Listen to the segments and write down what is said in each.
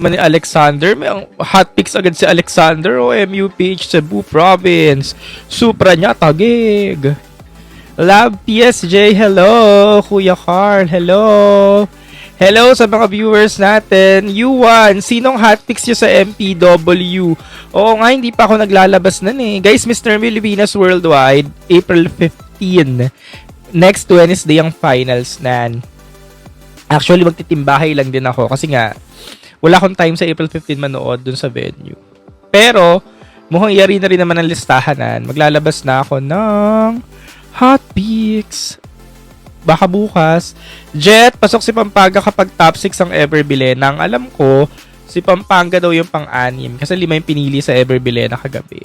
ni Alexander. May ang hot picks agad si Alexander. O MUPH Cebu Province. Supra niya, Taguig. Love PSJ, hello. Kuya Carl, hello. Hello sa mga viewers natin. Yuan, sinong hot picks nyo sa MPW? Oo nga, hindi pa ako naglalabas nun eh. Guys, Mr. Pilipinas Worldwide, April 15. Next Wednesday ang finals nan. Actually, magtitimbahay lang din ako kasi nga, wala akong time sa April 15 manood dun sa venue. Pero, mukhang yari na rin naman ang listahanan. Maglalabas na ako ng hot picks. Baka bukas. Jet, pasok si Pampanga kapag top 6 ang Ever Bilena. Ang alam ko, si Pampanga daw yung pang-anim. Kasi 5 yung pinili sa Ever Bilena kagabi.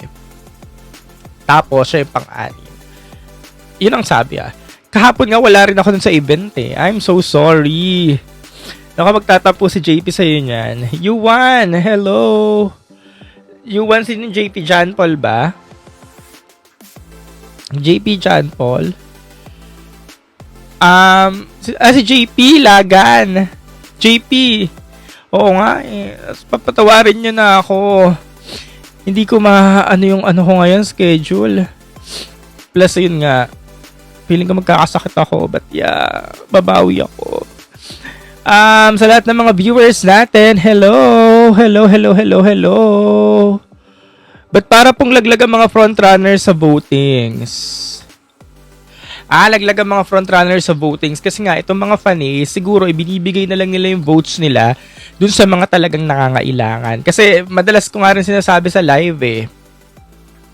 Tapos, siya yung pang-anim. Yun ang sabi ah. Kahapon nga, wala rin ako dun sa event eh. I'm so sorry. Naku, magtatapo si JP sa'yo niyan. Yuan, hello. Yuan, sino yung JP? John Paul ba? JP John Paul? Si JP Lagan. JP. Oo nga eh. Papatawarin nyo na ako. Hindi ko yung ko ngayon schedule. Plus yun nga. Feeling ko magkakasakit ako. But yeah, babawi ako. Sa lahat ng mga viewers natin, hello. Hello, hello, hello, hello. But para pong laglag ang mga frontrunners sa votings. Laglag ang mga frontrunners sa votings kasi nga itong mga fans siguro ibinibigay na lang nila yung votes nila dun sa mga talagang nangangailangan. Kasi madalas ko nga rin sinasabi sa live eh.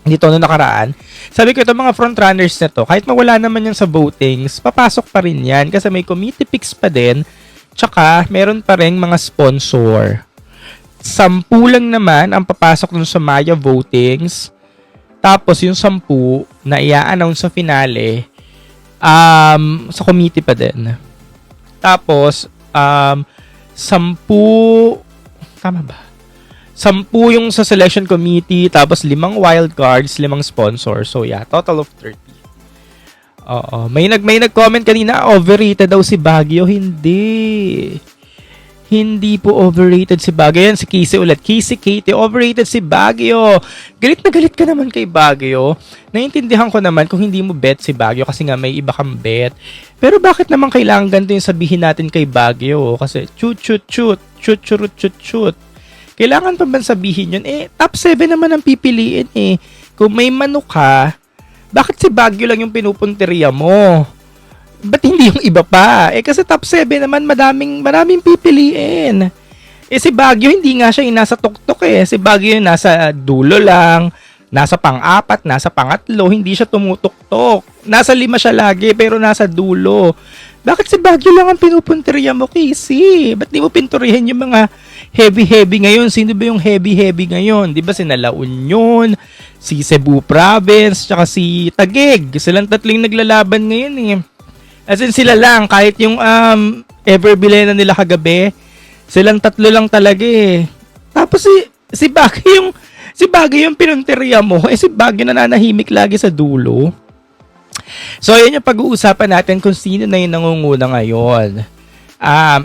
Dito no nakaraan. Sabi ko itong mga frontrunners na to, kahit mawala naman yan sa votings, papasok pa rin yan kasi may committee picks pa din. Tsaka meron pa rin mga sponsor. 10 lang naman ang papasok dun sa Maya votings. Tapos yung 10 na i-announce sa finale, sa committee pa din. Tapos, 10, tama ba? 10 yung sa selection committee, tapos 5 wild cards, 5 sponsors. So yeah, total of 30. Oo. May nag-comment kanina, overrated daw si Baguio. Hindi po overrated si Baguio. Yan si Casey ulit. Katie, overrated si Baguio. Galit na galit ka naman kay Baguio. Naiintindihan ko naman kung hindi mo bet si Baguio kasi nga may iba kang bet. Pero bakit naman kailangan ganito yung sabihin natin kay Baguio? Kasi chut. Kailangan pa ba sabihin yun? Top 7 naman ang pipiliin eh. Kung may manok ka, bakit si Baguio lang yung pinupunteriya mo? Ba't hindi yung iba pa? Kasi top 7 naman, maraming pipiliin. Si Baguio, hindi nga siya yung nasa tuktok eh. Si Baguio yung nasa dulo lang, nasa pang-4, nasa pang-3, hindi siya tumutuktok. Nasa 5 siya lagi, pero nasa dulo. Bakit si Baguio lang ang pinupunteriya mo, Casey? Ba't di mo pinturihan yung mga heavy ngayon? Sino ba yung heavy ngayon? Di ba si La Union, si Cebu Province, tsaka si Taguig. Silang 3 naglalaban ngayon eh. As in sila lang, kahit yung Ever Bilena nila kagabi, silang 3 lang talaga eh. Tapos si Baguio yung pinunteriya mo, si Baguio nananahimik lagi sa dulo. So yan yung pag-uusapan natin kung sino na yung nangunguna ngayon.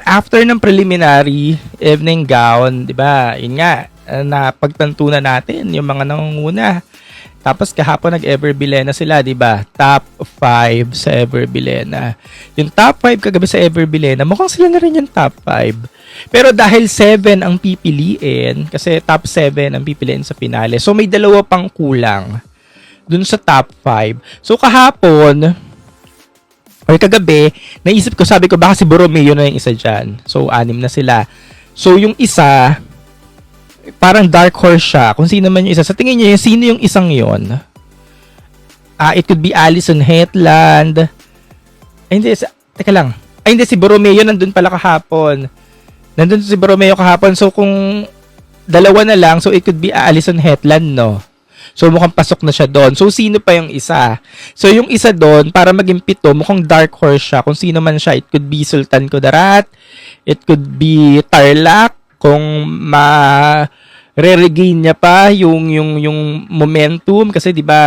After ng preliminary evening gown, di ba? Yun nga, napagtantunan natin yung mga nangunguna. Tapos kahapon nag-Ever Bilena sila, di ba? Top 5 sa Ever Bilena. Yung top 5 kagabi sa Ever Bilena, mukhang sila na rin yung top 5. Pero dahil 7 ang pipiliin, kasi top 7 ang pipiliin sa finale, so may 2 pang kulang dun sa top 5. So kahapon, or kagabi, naisip ko, sabi ko, baka si Borromeo na yung isa dyan. So 6 na sila. So yung isa, parang dark horse siya. Kung sino man yung isa. Sa tingin niyo, sino yung isang yon? It could be Alison Hetland. Hindi, teka lang. Hindi, si Borromeo nandun pala kahapon. Nandun si Borromeo kahapon. So, kung 2 na lang, so it could be Alison Hetland, no? So, mukhang pasok na siya doon. So, sino pa yung isa? So, yung isa doon, para maging 7, mukhang dark horse siya. Kung sino man siya, it could be Sultan Kudarat. It could be Tarlac. Kung re-regain niya pa yung momentum kasi 'di ba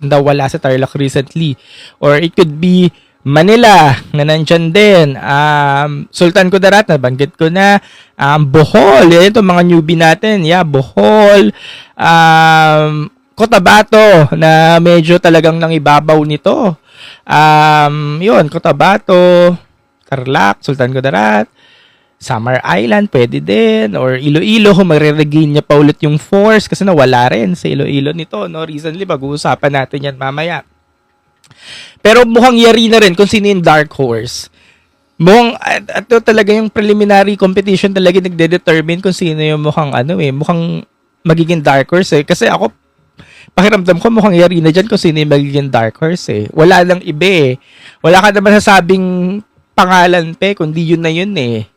nawala sa Tarlac recently, or it could be Manila, na nandyan din. Sultan Kudarat, nabanggit ko na. Bohol, yan ito mga newbie natin. Yeah, Bohol. Cotabato, na medyo talagang nangibabaw nito. Yun, Cotabato, Tarlac, Sultan Kudarat. Samar Island, pwede din. Or Iloilo, kung magre-regain niya pa ulit yung force kasi nawala rin sa Iloilo nito. No? Recently, pag-uusapan natin yan mamaya. Pero mukhang yari na rin kung sino yung dark horse. Mukhang, at talaga yung preliminary competition talaga nagde-determine kung sino yung mukhang magiging dark horse eh. Kasi ako, pakiramdam ko mukhang yari na dyan kung sino yung magiging dark horse eh. Wala lang iba eh. Wala ka naman sasabing pangalan pe, kundi yun na yun eh.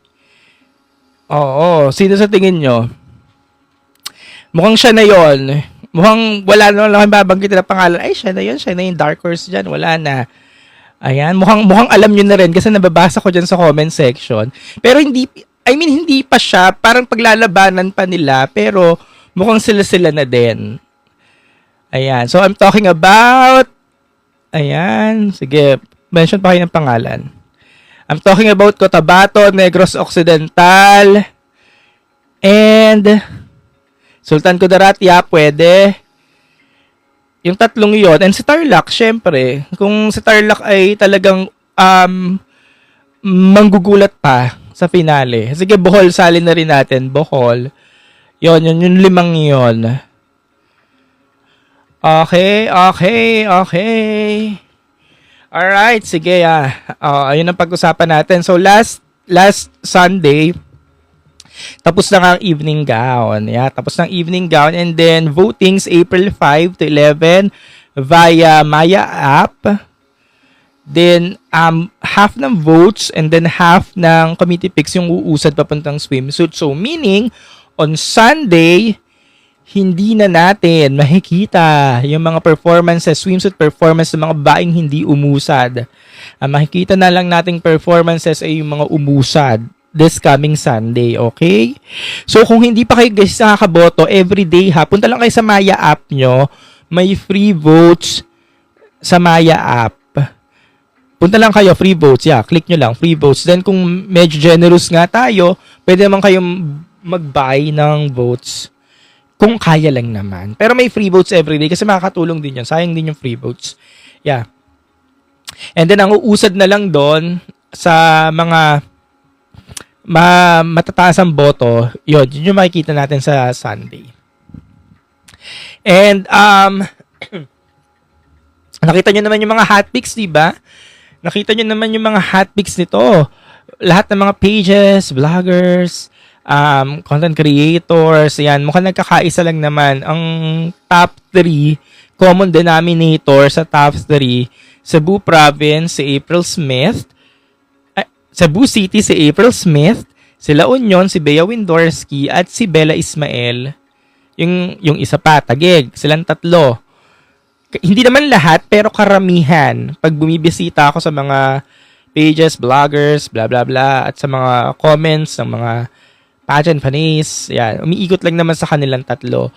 Oo, sino sa tingin nyo? Mukhang siya na yun. Mukhang wala naman lang babanggit na pangalan. Ay, siya na yun. Siya na yung dark horse dyan. Wala na. Ayan. Mukhang alam nyo na rin kasi nababasa ko dyan sa comment section. Pero hindi pa siya. Parang paglalabanan pa nila. Pero mukhang sila na din. Ayan. So, I'm talking about... Ayan. Sige. Mention pa kayo ng pangalan. I'm talking about Cotabato, Negros Occidental, and... Sultan Kudarat, yeah, pwede. Yung tatlong yon. And si Tarlac, syempre, kung si Tarlac ay talagang manggugulat pa sa finale. Sige, Bohol, sali na rin natin. Bohol. Yun, yung limang yon. Okay. Alright, sige, ayun ang pag-usapan natin. So, last Sunday, tapos na nga ang evening gown. Yeah, tapos ng evening gown. And then, votings April 5 to 11 via Maya app. Then, half ng votes and then half ng committee picks yung uusad papuntang swimsuit. So, meaning, on Sunday, hindi na natin makikita yung mga performances, swimsuit performance ng mga baing hindi umusad. Ang makikita na lang nating performances ay yung mga umusad this coming Sunday, okay? So, kung hindi pa kayo guys nakakaboto, everyday ha, punta lang kayo sa Maya app nyo, may free votes sa Maya app. Punta lang kayo, free votes, yeah, click nyo lang, free votes. Then, kung medyo generous nga tayo, pwede naman kayong mag-buy ng votes kung kaya lang naman. Pero may free votes everyday kasi makakatulong din yan. Sayang din yung free votes. Yeah. And then, ang uusad na lang doon sa mga matataas ang boto, yun yung makikita natin sa Sunday. And, nakita nyo naman yung mga hotpicks, diba? Nakita nyo naman yung mga hotpicks nito. Lahat ng mga pages, vloggers, content creators, yan, mukhang nagkakaisa lang naman. Ang top 3, common denominator sa top 3, Cebu Province, si April Smith, Cebu City, si April Smith, si La Union, si Bea Windorski, at si Bella Ismael. Yung isa pa, Taguig. Silang tatlo. Hindi naman lahat, pero karamihan. Pag bumibisita ako sa mga pages, bloggers, blah blah blah, at sa mga comments ng mga pageant fans, yan, umiikot lang naman sa kanilang tatlo.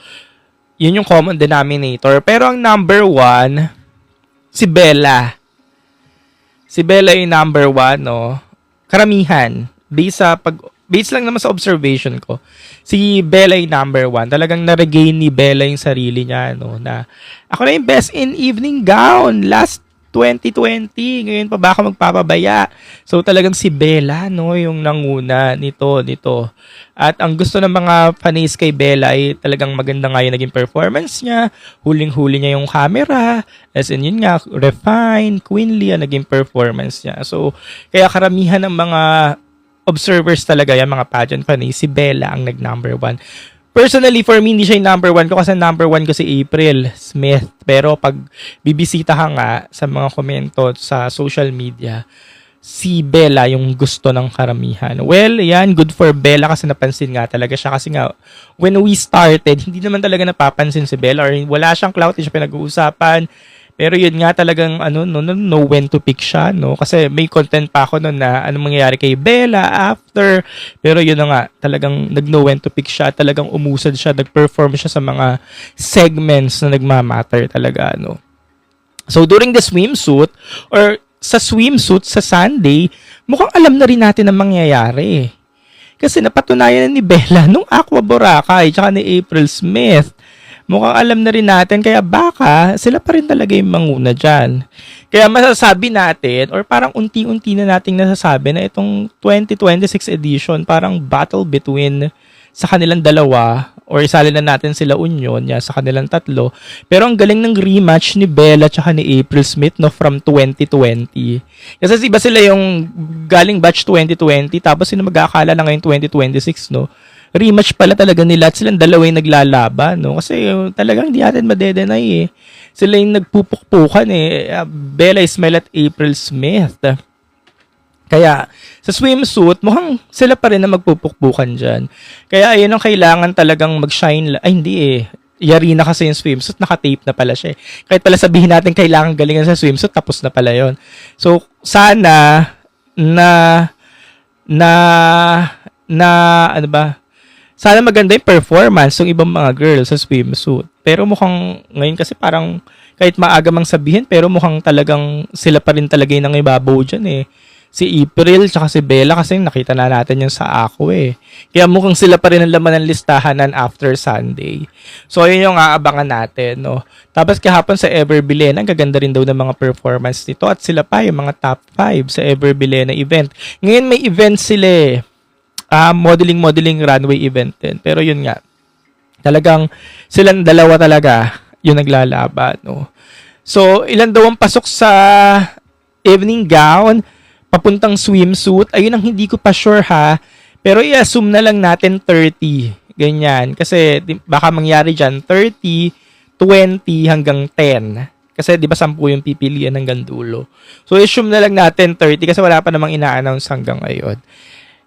Yun yung common denominator. Pero ang number 1, si Bella. Si Bella yung number 1, no? Karamihan, based lang naman sa observation ko, si Bella yung number 1. Talagang na-regain ni Bella yung sarili niya, no, na ako na yung best in evening gown last 2020, ngayon pa ba ako magpapabaya? So talagang si Bella, no, yung nanguna nito. At ang gusto ng mga fans kay Bella ay talagang maganda nga yung naging performance niya, huling-huli niya yung camera, as in yun nga, refine, queenly ang naging performance niya. So kaya karamihan ng mga observers talaga yan, mga pageant fans, si Bella ang nag-number 1. Personally, for me, hindi siya yung number 1 ko kasi number 1 ko si April Smith. Pero pag bibisita ka nga sa mga komento sa social media, si Bella yung gusto ng karamihan. Well, yan, good for Bella kasi napansin nga talaga siya. Kasi nga, when we started, hindi naman talaga napapansin si Bella or wala siyang clout, hindi siya pinag-uusapan. Pero yun nga talagang know when to pick siya, no? Kasi may content pa ako noon na anong mangyayari kay Bella after. Pero yun na nga, talagang nag-know when to pick siya. Talagang umusad siya, nag-perform siya sa mga segments na nagmamatter talaga, no? So during the swimsuit, or sa swimsuit sa Sunday, mukhang alam na rin natin ang mangyayari. Kasi napatunayan na ni Bella nung Aqua Boracay tsaka ni April Smith. Mukhang alam na rin natin, kaya baka sila pa rin talaga yung manguna dyan. Kaya masasabi natin, or parang unti-unti na nating nasasabi na itong 2026 edition, parang battle between sa kanilang dalawa, or isali na natin sila Union, sa kanilang tatlo. Pero ang galing ng rematch ni Bella tsaka ni April Smith, no, from 2020. Kasi iba sila yung galing batch 2020, tapos sino mag-aakala na ngayon 2026, no? Rematch pala talaga nila at silang dalawa yung naglalaban, no? Kasi talagang hindi natin madedenay, eh. Sila yung nagpupukpukan, eh. Bella Ismael at April Smith. Kaya, sa swimsuit, mukhang sila pa rin na magpupukpukan dyan. Kaya, ayun ang kailangan talagang mag-shine. Ay, hindi eh. Yari na kasi yung swimsuit, naka-tape na pala siya eh. Kahit pala sabihin natin kailangan galingan sa swimsuit, tapos na pala yon. So, sana ano ba? Sana maganda yung performance ng ibang mga girls sa swimsuit. Pero mukhang, ngayon kasi parang, kahit maaga mang sabihin, pero mukhang talagang sila pa rin talaga yung nangibabaw dyan eh. Si April tsaka si Bella kasi nakita na natin yung sa ako eh. Kaya mukhang sila pa rin ang laman ng listahan ng after Sunday. So yun yung aabangan natin, no. Tapos kahapon sa Ever Bilena, ang gaganda rin daw ng mga performance nito at sila pa yung mga top 5 sa Ever Bilena event. Ngayon may event sila eh. Modeling runway event din. Pero yun nga, talagang silang dalawa talaga yung naglalaban, no. So ilan daw ang pasok sa evening gown papuntang swimsuit? Ayun ang hindi ko pa sure ha. Pero i-assume na lang natin 30. Ganyan. Kasi baka mangyari dyan 30, 20 hanggang 10. Kasi di ba 10 yung pipilian hanggang dulo. So assume na lang natin 30 kasi wala pa namang ina-announce hanggang ngayon.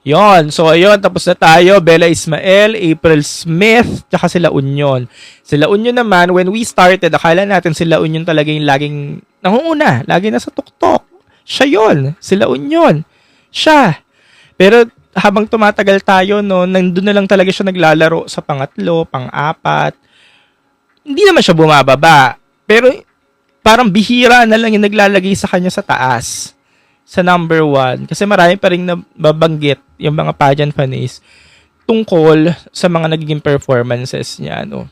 Yon. So ayun, tapos na tayo. Bella Ismael, April Smith, tsaka sila Union. Sila Union naman, when we started, akala natin sila Union talaga yung laging nangunguna. Lagi nasa tuktok. Siya yun. Sila Union. Siya. Pero habang tumatagal tayo, no, nandun na lang talaga siya naglalaro sa pangatlo, pang-apat. Hindi naman siya bumababa. Pero parang bihira na lang yung naglalagay sa kanya sa taas. Sa number 1. Kasi marami pa rin nababanggit yung mga pageant fans tungkol sa mga nagiging performances niya, no.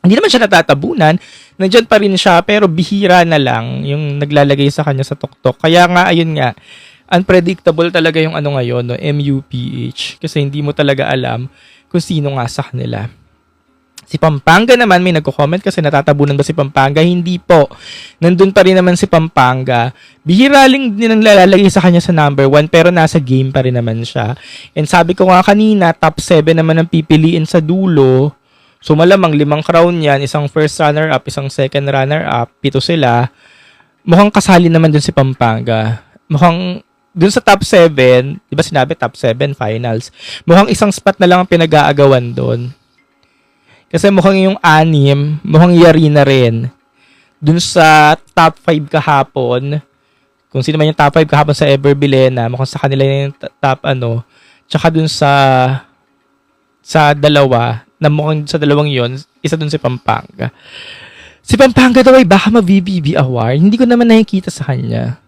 Hindi naman siya natatabunan, nandiyan pa rin siya, pero bihira na lang yung naglalagay sa kanya sa tuktok. Kaya nga, ayun nga, unpredictable talaga yung ano ngayon, no, MUPH. Kasi hindi mo talaga alam kung sino nga sa kanila. Si Pampanga naman, may nagko-comment kasi natatabunan ba si Pampanga? Hindi po. Nandun pa rin naman si Pampanga. Bihira lang din ang lalagay sa kanya sa number 1, pero nasa game pa rin naman siya. And sabi ko nga kanina, top 7 naman ang pipiliin sa dulo. So malamang 5 crown yan, isang first runner-up, isang second runner-up, 7 sila. Mukhang kasali naman dun si Pampanga. Mukhang dun sa top 7, di ba sinabi top 7 finals, mukhang isang spot na lang ang pinag-aagawan dun. Kasi mukhang yung 6, mukhang yari na rin. Dun sa top 5 kahapon, kung sino man yung top 5 kahapon sa Ever Bilena, mukhang sa kanila yung top tsaka dun sa dalawa, na mukhang sa dalawang yon, isa dun si Pampanga. Si Pampanga daw ay baka ma-VVB award. Hindi ko naman nakikita sa kanya.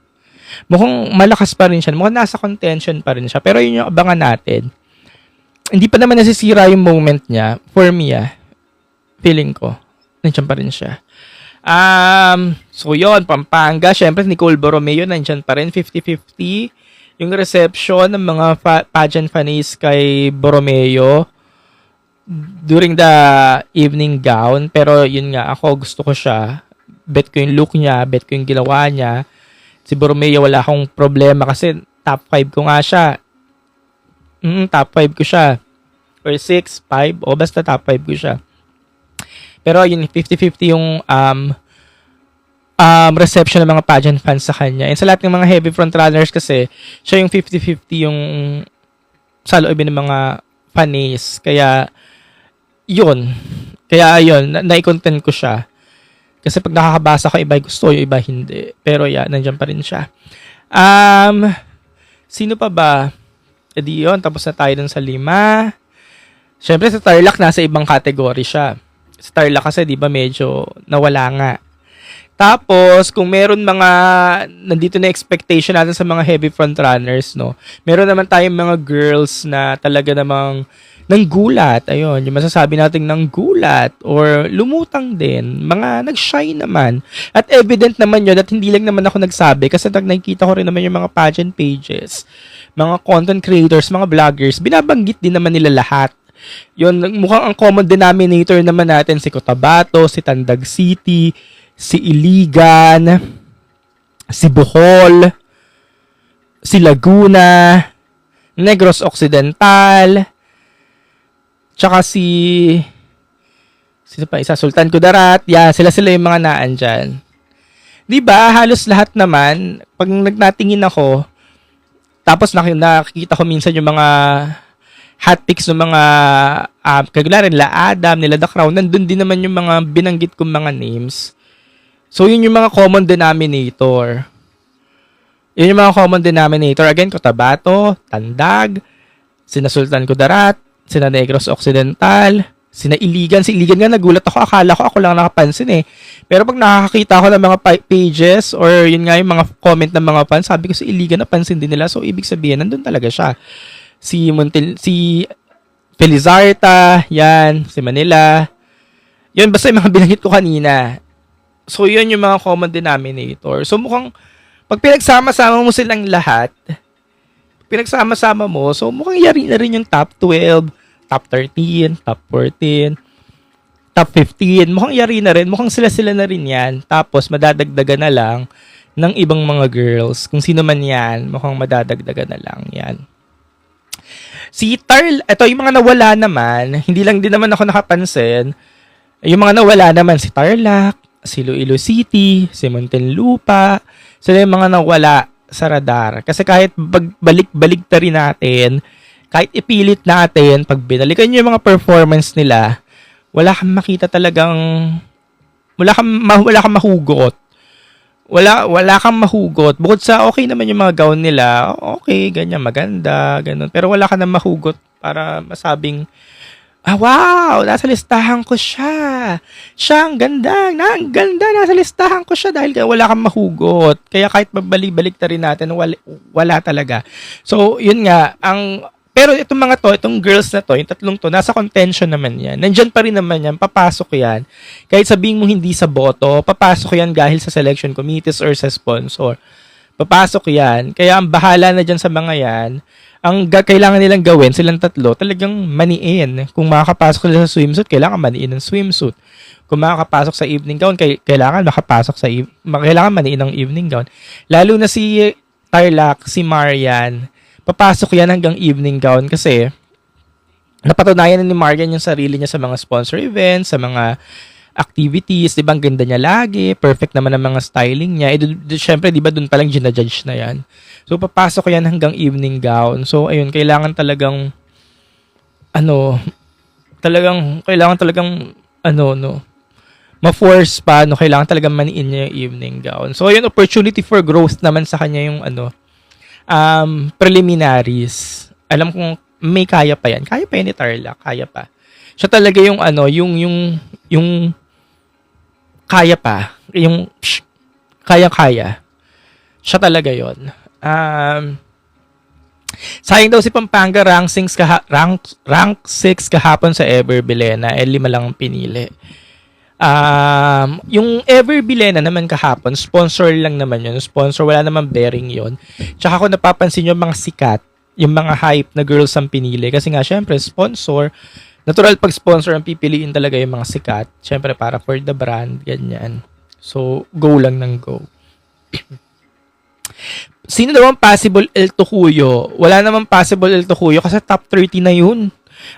Mukhang malakas pa rin siya. Mukhang nasa contention pa rin siya. Pero yun yung abangan natin. Hindi pa naman nasisira yung moment niya. For me, feeling ko, nandiyan pa rin siya. So yun, Pampanga. Syempre, Nicole Borromeo, nandiyan pa rin, 50-50. Yung reception ng mga pageant fans kay Borromeo during the evening gown, pero yun nga, ako gusto ko siya, bet ko yung look niya, bet ko yung ginawa niya. Si Borromeo wala akong problema kasi top 5 ko nga siya. Top 5 ko siya, or 6, 5, o basta top 5 ko siya. Pero yun, 50-50 yung reception ng mga pageant fans sa kanya. And sa lahat ng mga heavy frontrunners kasi, siya yung 50-50 yung sa loobin ng mga fans. Kaya yun, na-content ko siya. Kasi pag nakakabasa ko, iba gusto, yung iba hindi. Pero nandiyan pa rin siya. Sino pa ba? Edi yun, tapos na tayo dun sa 5. Siyempre, sa Tarlac, nasa ibang category siya. Sa Tarlac kasi, di ba, medyo nawala nga. Tapos, kung meron mga, nandito na expectation natin sa mga heavy frontrunners, no? Meron naman tayong mga girls na talaga namang nang gulat. Ayun, yung masasabi natin ng gulat or lumutang din. Mga nag-shine naman. At evident naman yun at hindi lang naman ako nagsabi kasi nakikita ko rin naman yung mga pageant pages, mga content creators, mga vloggers, binabanggit din naman nila lahat. Yun, mukhang ang common denominator naman natin si Cotabato, si Tandag City, si Iligan, si Bohol, si Laguna, Negros Occidental, tsaka sino pa isa? Sultan Kudarat. Yeah, sila yung mga naan dyan. Diba? Halos lahat naman, pag nagnatingin ako, tapos nakikita ko minsan yung mga hot picks ng mga kagula rin, La Adam, nila The Crown, nandun din naman yung mga binanggit kong mga names. So, yun yung mga common denominator. Yun yung mga common denominator. Again, Cotabato, Tandag, sina Sultan Kudarat, sina Negros Occidental, sina Iligan. Si Iligan nga nagulat ako. Akala ko ako lang nakapansin eh. Pero pag nakakita ko ng mga pages or yun nga yung mga comment ng mga fans, sabi ko si Iligan napansin din nila. So, ibig sabihin, nandun talaga siya. Si Felizarta, yan, si Manila. Yun, basta yung mga binanggit ko kanina. So, yun yung mga common denominator. So, mukhang, pag pinagsama-sama mo silang lahat, so mukhang yari na rin yung top 12, top 13, top 14, top 15. Mukhang yari na rin. Mukhang sila-sila na rin yan. Tapos, madadagdagan na lang ng ibang mga girls. Kung sino man yan, mukhang madadagdagan na lang yan. Ito yung mga nawala naman, hindi lang din naman ako nakapansin. Yung mga nawala naman, si Tarlac, si Iloilo City, si Muntinlupa, sila yung mga nawala sa radar. Kasi kahit balik-balik ta rin natin, kahit ipilit natin, pag binalikan nyo yung mga performance nila, wala kang makita talagang, wala kang mahugot. Wala kang mahugot. Bukod sa okay naman yung mga gown nila, okay, ganyan, maganda, ganun. Pero wala ka na mahugot para masabing, wow, nasa listahan ko siya. Siya, ang ganda, nasa listahan ko siya dahil wala kang mahugot. Kaya kahit babalik-balik na rin natin, wala talaga. So, yun nga, pero itong mga to, itong girls na to, yung tatlong to, nasa contention naman yan. Nandyan pa rin naman yan, papasok yan. Kahit sabihin mo hindi sa boto, papasok yan dahil sa selection committees or sa sponsor. Papasok yan. Kaya ang bahala na dyan sa mga yan, ang kailangan nilang gawin, silang tatlo, talagang maniin. Kung makakapasok sila sa swimsuit, kailangan maniin ng swimsuit. Kung makakapasok sa evening gown, kailangan maniin ng evening gown. Lalo na si Tarlac, si Marian, papasok yan hanggang evening gown kasi napatunayan na ni Marian yung sarili niya sa mga sponsor events, sa mga activities, di ba, ang ganda niya lagi, perfect naman ang mga styling niya. Syempre, di ba, dun palang ginajudge na yan. So, papasok yan hanggang evening gown. So, ayun, kailangan talagang ma-force pa, kailangan talagang maniin niya yung evening gown. So, ayun, opportunity for growth naman sa kanya yung preliminaries. Alam kong may kaya pa yan. Kaya pa yan ni Tarlac. Kaya pa. Siya talaga yung yung kaya pa. Yung kaya-kaya. Siya talaga yon. Sayang daw si Pampanga rank 6 kahapon sa Ever Bilena. 5 lang ang pinili. Yung Ever Bilena naman kahapon, sponsor lang naman yun. Sponsor, wala naman bearing yon. Tsaka kung napapansin yung mga sikat, yung mga hype na girls ang pinili. Kasi nga, syempre, sponsor, natural pag sponsor ang pipiliin talaga yung mga sikat. Syempre, para for the brand, ganyan. So, go lang ng go. Sino daw ang possible El Tocuyo? Wala namang possible El Tocuyo kasi top 30 na yun.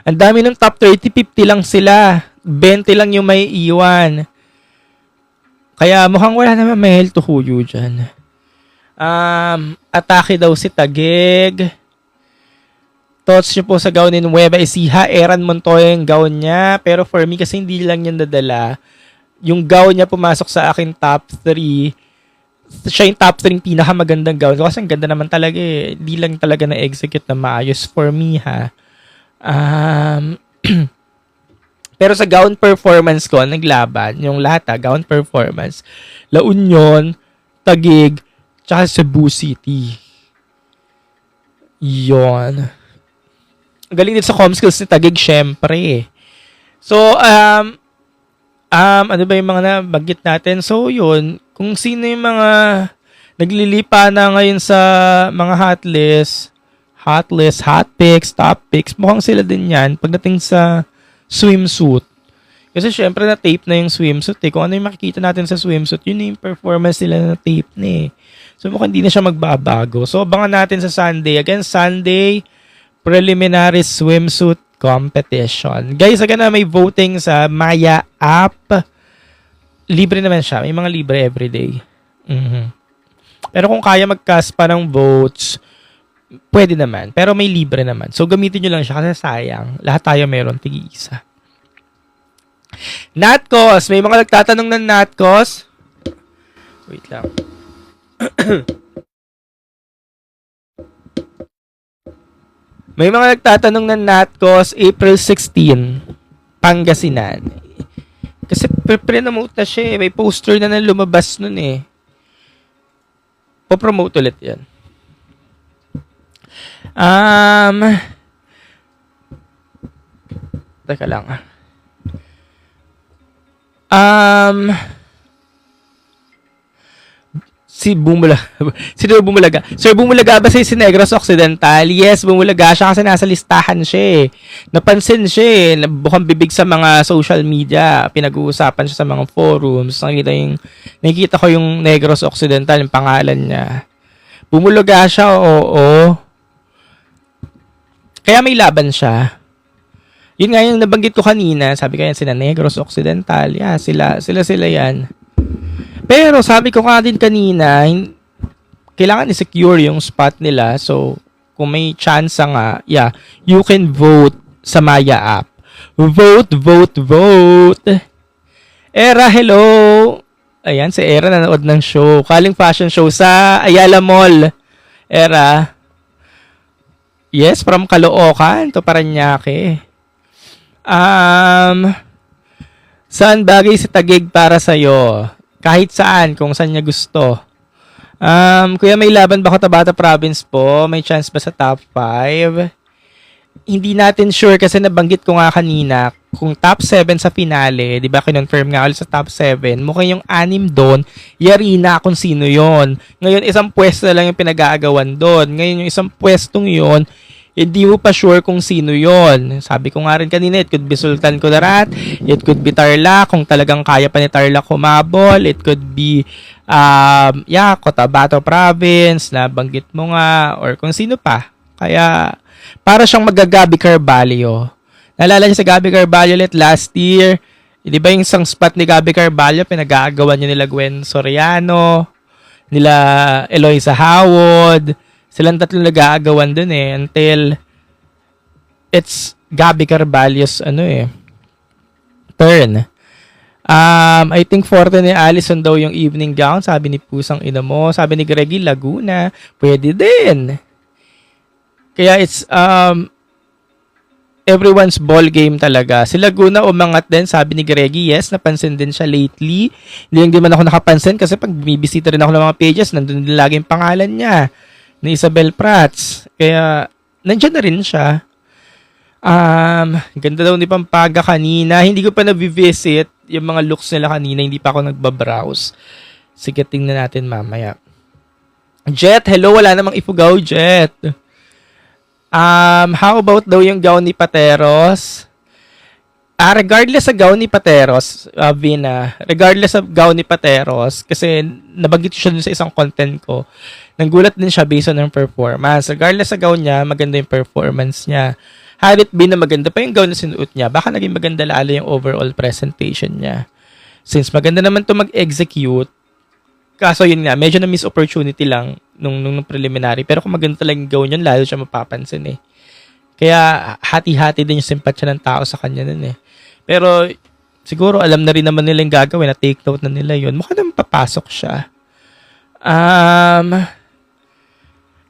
Ang dami ng top 30, 50 lang sila. 20 lang yung may iwan. Kaya mukhang wala naman may El Tocuyo dyan. Atake daw si Taguig. Thoughts nyo po sa gown ni Nueva Ecija. Eran Montoya yung gown niya. Pero for me, kasi hindi lang yan nadala. Yung gown niya pumasok sa akin top 3. Siya yung top 3 pinakamagandang gown. Kasi ang ganda naman talaga eh. Hindi lang talaga na-execute na maayos for me ha. Pero sa gown performance ko, naglaban, yung lahat gown performance, La Union, Taguig, tsaka Cebu City. Yon. Galing din sa Comskills ni Taguig, syempre. So, ano ba yung mga nabanggit natin? So, yun. Kung sino yung mga naglilipa na ngayon sa mga hot picks, top picks, mukhang sila din yan pagdating sa swimsuit. Kasi syempre na-tape na yung swimsuit eh. Kung ano yung makikita natin sa swimsuit, yun yung performance nila na tape na eh. So mukhang hindi na siya magbabago. So abangan natin sa Sunday. Again, Sunday, preliminary swimsuit competition. Guys, again na may voting sa Maya app. Libre naman siya. May mga libre everyday. Pero kung kaya mag-cast pa ng votes, pwede naman. Pero may libre naman. So gamitin nyo lang siya kasi sayang. Lahat tayo meron tig-isa. Natcos. May mga nagtatanong ng Natcos. Wait lang. May mga nagtatanong ng Natcos April 16, Pangasinan. Kasi pre-promote na siya eh. May poster na lumabas nun eh. Po-promote ulit yan. Teka lang. Sino Bumulaga? Sir, Bumulaga ba si Negros Occidental? Yes, Bumulaga siya kasi nasa listahan siya eh. Napansin siya eh. Bukang bibig sa mga social media. Pinag-uusapan siya sa mga forums. Nakikita ko yung Negros Occidental, yung pangalan niya. Bumulaga siya, oo. Kaya may laban siya. Yun nga yung nabanggit ko kanina. Sabi ko yan, sila Negros Occidental. Yeah, sila yan. Pero sabi ko nga din kanina, kailangan i-secure yung spot nila. So, kung may chance nga, yeah, you can vote sa Maya app. Vote. Era, hello! Ayan, si Era nanood ng show. Kaling fashion show sa Ayala Mall. Era. Yes, from Caloocan to Paranaque. Saan bagay si Taguig para sa'yo? Kahit saan, kung saan niya gusto. Kuya, may laban ba Cotabato Province po? May chance ba sa top 5? Hindi natin sure kasi nabanggit ko nga kanina, kung top 7 sa finale, di ba, kinonfirm nga ulit sa top 7, mukhang yung 6 doon, yari na kung sino yon. Ngayon, isang pwesto na lang yung pinag-aagawan doon. Ngayon, yung isang pwestong yon, hindi mo pa sure kung sino yon. Sabi ko nga rin kanina, it could be Sultan Kudarat, it could be Tarlac, kung talagang kaya pa ni Tarlac humabol, it could be Cotabato Province, na banggit mo nga, or kung sino pa. Kaya, para siyang mag-Gabi Carvalho. Naalala niyo sa Gabi Carvalho ulit last year, di ba yung isang spot ni Gabi Carvalho, pinag-aagawan niya nila Gwen Soriano, nila Eloisa Howard, silang tatlo nag-aagawan dun eh, until it's Gabi Carvalho's turn. I think forte ni Allison daw yung evening gown, sabi ni Pusang Ina mo. Sabi ni Greggy, Laguna, pwede din. Kaya it's everyone's ball game talaga. Si Laguna umangat din, sabi ni Greggy. Yes, napansin din siya lately. Hindi lang din man ako nakapansin kasi pag bibisita rin ako ng mga pages, nandun din lagi yung pangalan niya, ni Isabel Prats. Kaya, nandiyan na rin siya. Ganda daw ni Pampaga kanina. Hindi ko pa na-visit yung mga looks nila kanina. Hindi pa ako nagbabrowse. Sige, tingnan natin mamaya. Jet, hello. Wala namang ifugaw, Jet. How about daw yung gown ni Pateros? Regardless sa gown ni Pateros, Vina, regardless sa gown ni Pateros, kasi nabanggit siya dun sa isang content ko, nanggulat din siya based on ng performance. Regardless sa gown niya, maganda yung performance niya. Had it been na maganda pa yung gown na sinuot niya, baka naging maganda lalo yung overall presentation niya. Since maganda naman to mag-execute, kaso yun nga, medyo na miss opportunity lang nung preliminary. Pero kung maganda talaga yung gown yun, lalo siya mapapansin eh. Kaya hati-hati din yung simpatsya ng tao sa kanya nun eh. Pero siguro alam na rin naman nila yung gagawin, na take note na nila yun. Mukha naman papasok siya.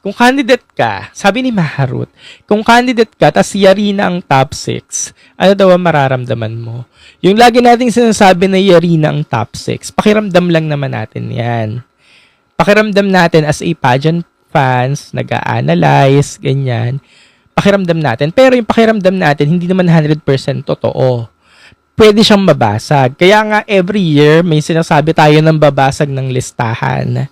Kung candidate ka, sabi ni Maharut, kung candidate ka, tas yari na ang top 6, ano daw ang mararamdaman mo? Yung lagi nating sinasabi na yari na ang top 6, pakiramdam lang naman natin yan. Pakiramdam natin as a pageant fans, nag-a-analyze, ganyan. Pakiramdam natin. Pero yung pakiramdam natin, hindi naman 100% totoo. Pwede siyang mabasag. Kaya nga, every year, may sinasabi tayo ng babasag ng listahan.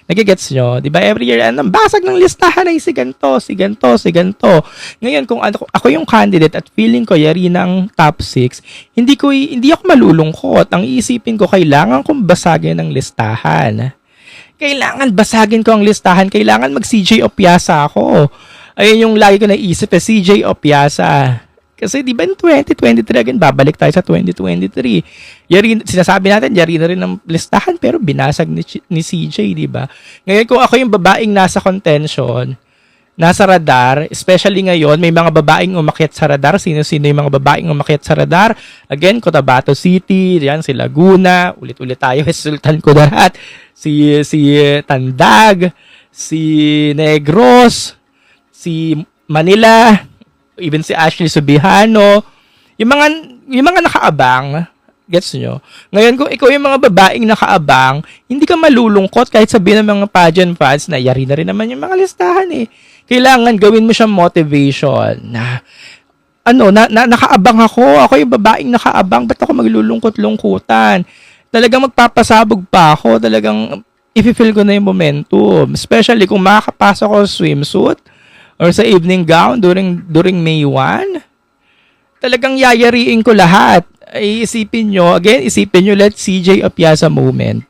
Nagigets nyo? Diba? Every year, ang basag ng listahan ay si ganto, si ganto, si ganto. Ngayon, kung ako yung candidate at feeling ko yari ng top 6, hindi ako malulungkot. Ang iisipin ko, kailangan kong basagin ng listahan. Kailangan basagin ko ang listahan. Kailangan mag-CJ Opiasa ako. Ayun yung lagi ko naisip, CJ Opiasa. Kasi di ba in 2023 again, babalik tayo sa 2023. Sinasabi natin, yari na rin ng listahan, pero binasag ni CJ, di ba? Ngayon, kung ako yung babaeng nasa contention, nasa radar, especially ngayon, may mga babaeng umakyat sa radar. Sino-sino yung mga babaeng umakyat sa radar? Again, Cotabato City, yan, si Laguna, ulit-ulit tayo, Sultan Kudarat, si Tandag, si Negros, si Manila, even si Ashley Subihano, yung mga nakaabang, gets nyo? Ngayon, kung ikaw yung mga babaeng nakaabang, hindi ka malulungkot kahit sabihin ng mga pageant fans na yari na rin naman yung mga listahan eh. Kailangan gawin mo siyang motivation na nakaabang ako yung babaeng nakaabang, ba't ako maglulungkot-lungkutan? Talagang magpapasabog pa ako, talagang i-feel ko na yung momentum. Especially kung makakapasok ako sa swimsuit, or sa evening gown during May 1, talagang yayariin ko lahat. Isipin nyo, let's CJ Opiasa moment.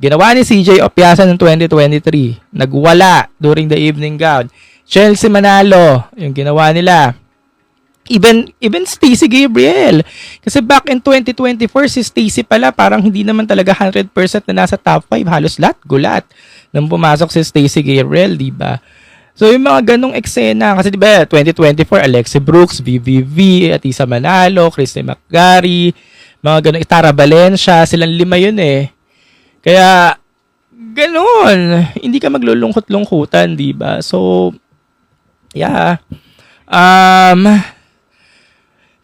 Ginawa ni CJ Opiasa ng 2023. Nagwala during the evening gown. Chelsea Manalo, yung ginawa nila. Even Stacey Gabriel. Kasi back in 2024, si Stacey pala parang hindi naman talaga 100% na nasa top 5. Halos lahat, gulat. Nang pumasok si Stacey Gabriel, di ba? So, yung mga ganong eksena, kasi diba, 2024, Alexi Brooks, VVV, Atisa Manalo, Christy McGarry, mga ganong, Tara Valencia, silang 5 yun eh. Kaya, ganon, hindi ka maglulungkot-lungkutan, diba? So, yeah.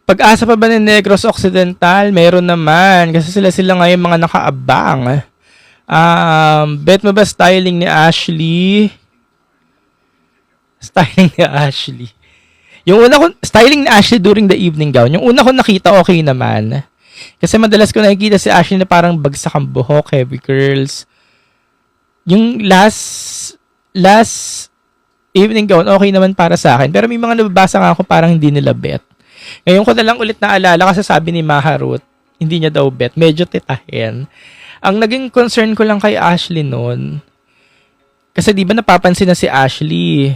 Pag-asa pa ba ng Negros Occidental? Meron naman, kasi sila ngayon mga nakaabang. Bet mo ba styling ni Ashley? Yung una ko, styling ni Ashley during the evening gown, yung una ko nakita, okay naman. Kasi madalas ko nakikita si Ashley na parang bagsak ang buhok, heavy curls. Yung last evening gown, okay naman para sa akin. Pero may mga nababasa nga ako parang hindi nila bet. Ngayon ko na lang ulit naalala kasi sabi ni Maharut, hindi niya daw bet. Medyo titahin. Ang naging concern ko lang kay Ashley noon, kasi di ba napapansin na si Ashley,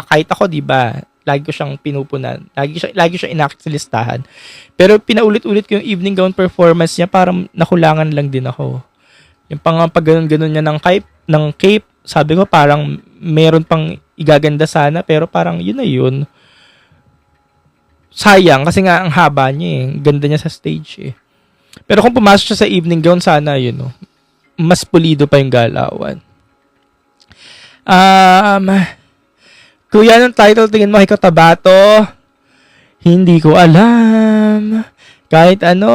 kahit ako di ba, lagi ko siyang pinupunan, lagi siyang inakit sa listahan. Pero pinaulit-ulit ko yung evening gown performance niya, parang nakulangan lang din ako. Yung pag ganun-ganun niya ng cape, sabi ko parang meron pang igaganda sana, pero parang yun na yun. Sayang, kasi nga ang haba niya eh, ganda niya sa stage eh. Pero kung pumasok siya sa evening gown, sana yun, mas pulido pa yung galawan. Kuya, anong title tingin mo kay Cotabato? Hindi ko alam. Kahit ano.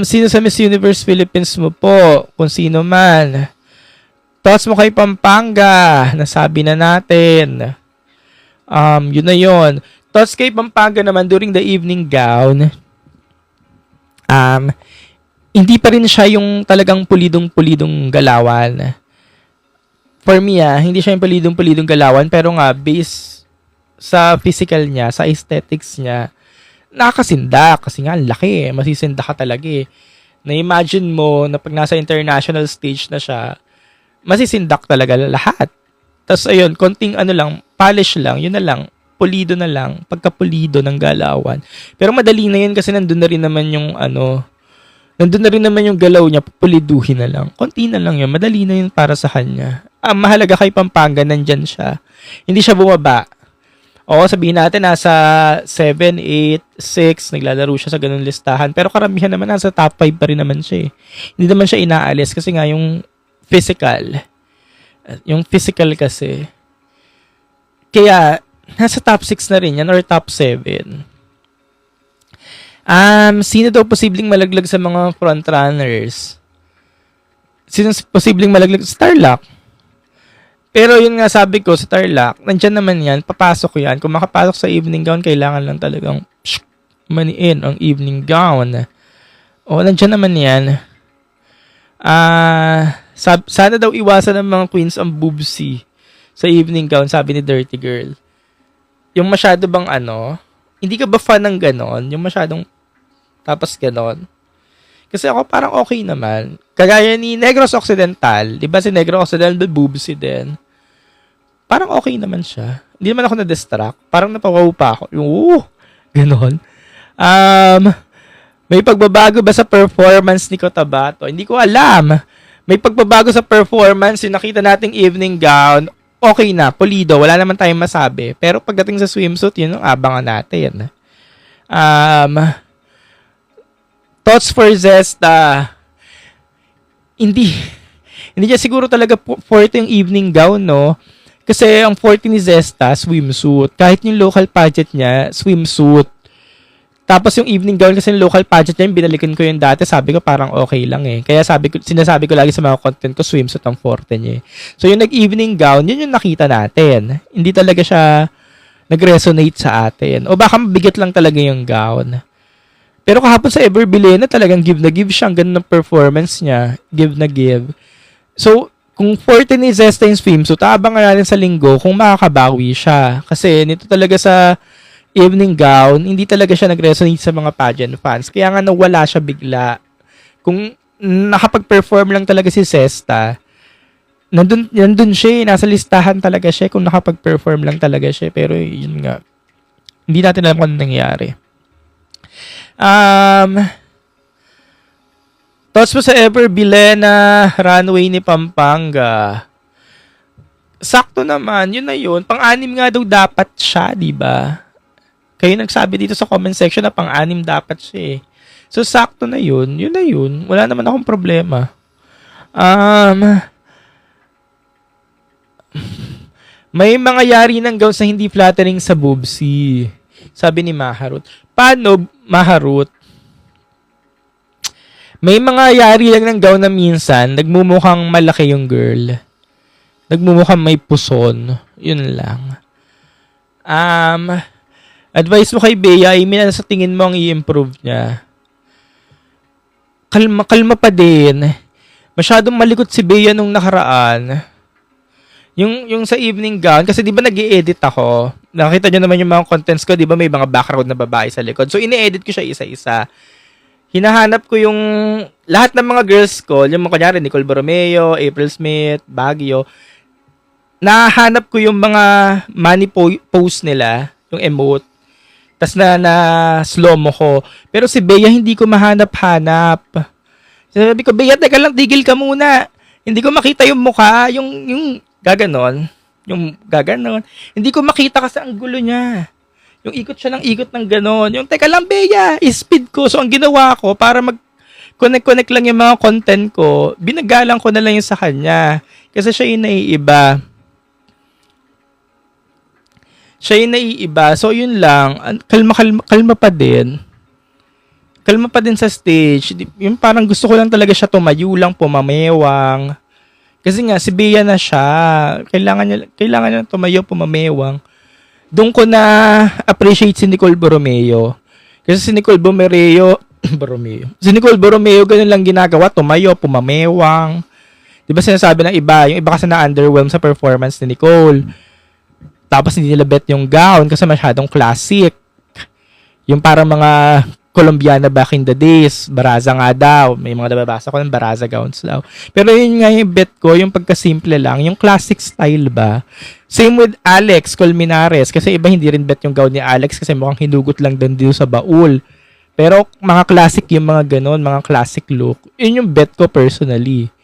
Sino sa Miss Universe Philippines mo po? Kung sino man. Thoughts mo kay Pampanga? Nasabi na natin. Yun na yun. Thoughts kay Pampanga naman during the evening gown. Hindi pa rin siya yung talagang pulidong-pulidong galawan. For me, hindi siya yung palidong-palidong galawan, pero nga, based sa physical niya, sa aesthetics niya, nakakasindak. Kasi nga, laki eh. Masisindak ka talaga eh. Na-imagine mo na pag nasa international stage na siya, masisindak talaga lahat. Tapos ayun, konting polish lang, yun na lang, pulido na lang, pagkapulido ng galawan. Pero madali na yun kasi nandun na rin naman yung galaw niya, puliduhin na lang. Konti na lang yun, madali na yun para sa kanya. Mahalaga kay Pampanga, nandyan siya. Hindi siya bumaba. O, sabihin natin, nasa 7, 8, 6, naglalaro siya sa ganung listahan. Pero karamihan naman, nasa top 5 pa rin naman siya eh. Hindi naman siya inaalis kasi nga yung physical. Yung physical kasi. Kaya, nasa top 6 na rin yan or top 7. Sino daw posibleng malaglag sa mga frontrunners? Sino posibleng malaglag? Starlock. Pero yun nga sabi ko, sa Starlock, nandyan naman yan, papasok yan. Kung makapasok sa evening gown, kailangan lang talagang maniin ang evening gown. O, nandyan naman yan. Sana daw iwasan ng mga queens ang boobsy sa evening gown, sabi ni Dirty Girl. Yung masyado bang hindi ka ba fan ng ganon? Yung masyadong tapos ganon? Kasi ako parang okay naman. Kagaya ni Negros Occidental, di ba si Negros Occidental boobsy din? Parang okay naman siya. Hindi naman ako na-distract. Parang napawaw pa ako. Yung, ganon. May pagbabago ba sa performance ni Cotabato? Hindi ko alam. May pagbabago sa performance, yung nakita nating evening gown, okay na, pulido, wala naman tayong masabi. Pero pagdating sa swimsuit, yun ang abangan natin. Thoughts for Zesta. Hindi niya siguro talaga forte yung evening gown, no? Kasi ang forte ni Zesta, swimsuit. Kahit yung local pageant niya, swimsuit. Tapos yung evening gown kasi yung local pageant niya, binalikan ko yung dati, sabi ko parang okay lang eh. Kaya sinasabi ko lagi sa mga content ko, swimsuit ang forte niya eh. So yung nag-evening gown, yun yung nakita natin. Hindi talaga siya nag-resonate sa atin. O baka mabigat lang talaga yung gown. Pero kahapon sa Ever Bilena, talagang give na give siya. Ang ganda ng performance niya. Give na give. So, kung forte ni Zesta yung swimsuit, abangan natin sa linggo kung makakabawi siya. Kasi nito talaga sa evening gown, hindi talaga siya nag-resonate sa mga pageant fans. Kaya nga nawala siya bigla. Kung nakapag-perform lang talaga si Zesta, nandun siya, nasa listahan talaga siya kung nakapag-perform lang talaga siya. Pero yun nga, hindi natin alam kung ano nangyari. Thoughts mo sa Ever Bilena runway ni Pampanga? Sakto naman, yun na yun. Pang-anim nga daw dapat siya, di ba? Kayo nagsabi dito sa comment section na pang-anim dapat siya eh. So, sakto na yun. Yun na yun. Wala naman akong problema. May mga yari ng gawin sa hindi flattering sa boobsy. Sabi ni Maharut. Paano, Maharut? May mga yari lang ng gawin na minsan, nagmumukhang malaki yung girl. Nagmumukhang may puson. Yun lang. Advice mo kay Bea, na sa tingin mo ang i-improve niya. Kalma pa din. Masyadong malikot si Bea nung nakaraan. Yung sa evening gown, kasi di ba nag-i-edit ako? Nakita nyo naman yung mga contents ko, di ba may mga background na babae sa likod. So, ini-edit ko siya isa-isa. Hinahanap ko yung lahat ng mga girls ko, yung mga kunyari, Nicole Borromeo, April Smith, Baguio. Nahanap ko yung mga money post nila, yung emote. Tas na slow mo ko. Pero si Bea, hindi ko mahanap-hanap. Sabi ko, Bea, teka lang, tigil ka muna. Hindi ko makita yung mukha, yung gaganon. Yung gaganon. Hindi ko makita kasi ang gulo niya. Yung ikot siya ng ikot ng ganon. Yung, teka lang, Bea, speed ko. So, ang ginawa ko, para mag-connect lang yung mga content ko, binagalang ko na lang yung sa kanya. Kasi siya yung naiiba. So, yun lang. Kalma pa din. Kalma pa din sa stage. Yung parang gusto ko lang talaga siya tumayo lang, pumamewang. Kasi nga, si Bea na siya. Kailangan niya tumayo, pumamewang. Doon ko na appreciate si Nicole Borromeo. Kasi si Nicole Borromeo, ganun lang ginagawa. Tumayo, pumamewang. Diba sinasabi ng iba? Yung iba kasi na-underwhelm sa performance ni Nicole. Tapos hindi nila bet yung gown kasi masyadong classic. Yung parang mga Colombiana back in the days. Baraza nga daw. May mga nababasa ko ng Baraza gowns daw. Pero yun nga yung bet ko, yung pagkasimple lang. Yung classic style ba? Same with Alex Colmenares. Kasi iba hindi rin bet yung gown ni Alex kasi mukhang hinugot lang din dito sa baul. Pero mga classic yung mga ganon, mga classic look. Yun yung bet ko personally.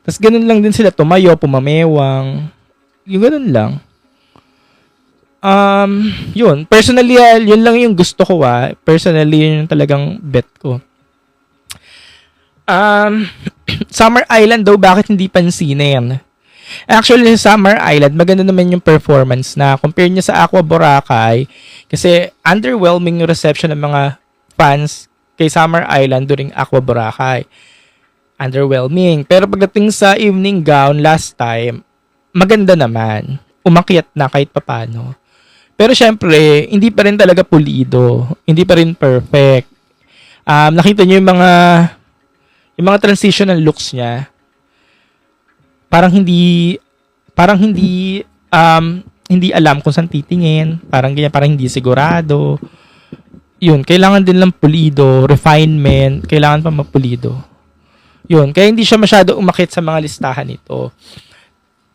Tapos ganun lang din sila. Tumayo, pumamewang. Yung ganun lang. Yun. Personally, yun lang yung gusto ko Personally, yun yung talagang bet ko. Summer Island daw, bakit hindi pansinin? Actually, sa Summer Island, maganda naman yung performance na compare niya sa Aqua Boracay kasi underwhelming yung reception ng mga fans kay Summer Island during Aqua Boracay. Underwhelming. Pero pagdating sa evening gown last time, maganda naman. Umakyat na kahit papano. Pero syempre, hindi pa rin talaga pulido. Hindi pa rin perfect. Nakita niyo yung mga transitional looks niya. Parang hindi alam kung saan titingin. Parang ganyan, parang hindi sigurado. Yun, kailangan din lang pulido, refinement, kailangan pa mapulido. Yun, kaya hindi siya masyado umakit sa mga listahan nito.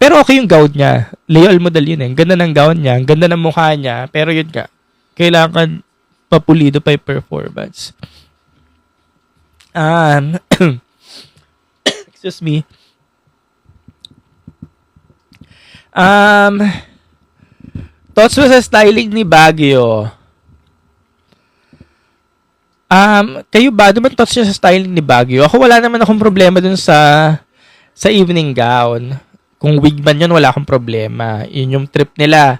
Pero okay yung gown niya. Leo model yun eh. Ang ganda ng gown niya, ang ganda ng mukha niya. Pero yun nga, kailangan papulido pa yung performance. Excuse me. Thoughts mo sa styling ni Baguio? Kayo ba? Ano man thoughts niyo sa styling ni Baguio? Ako wala naman akong problema dun sa evening gown. Kung wig man yun, wala akong problema. Yun yung trip nila.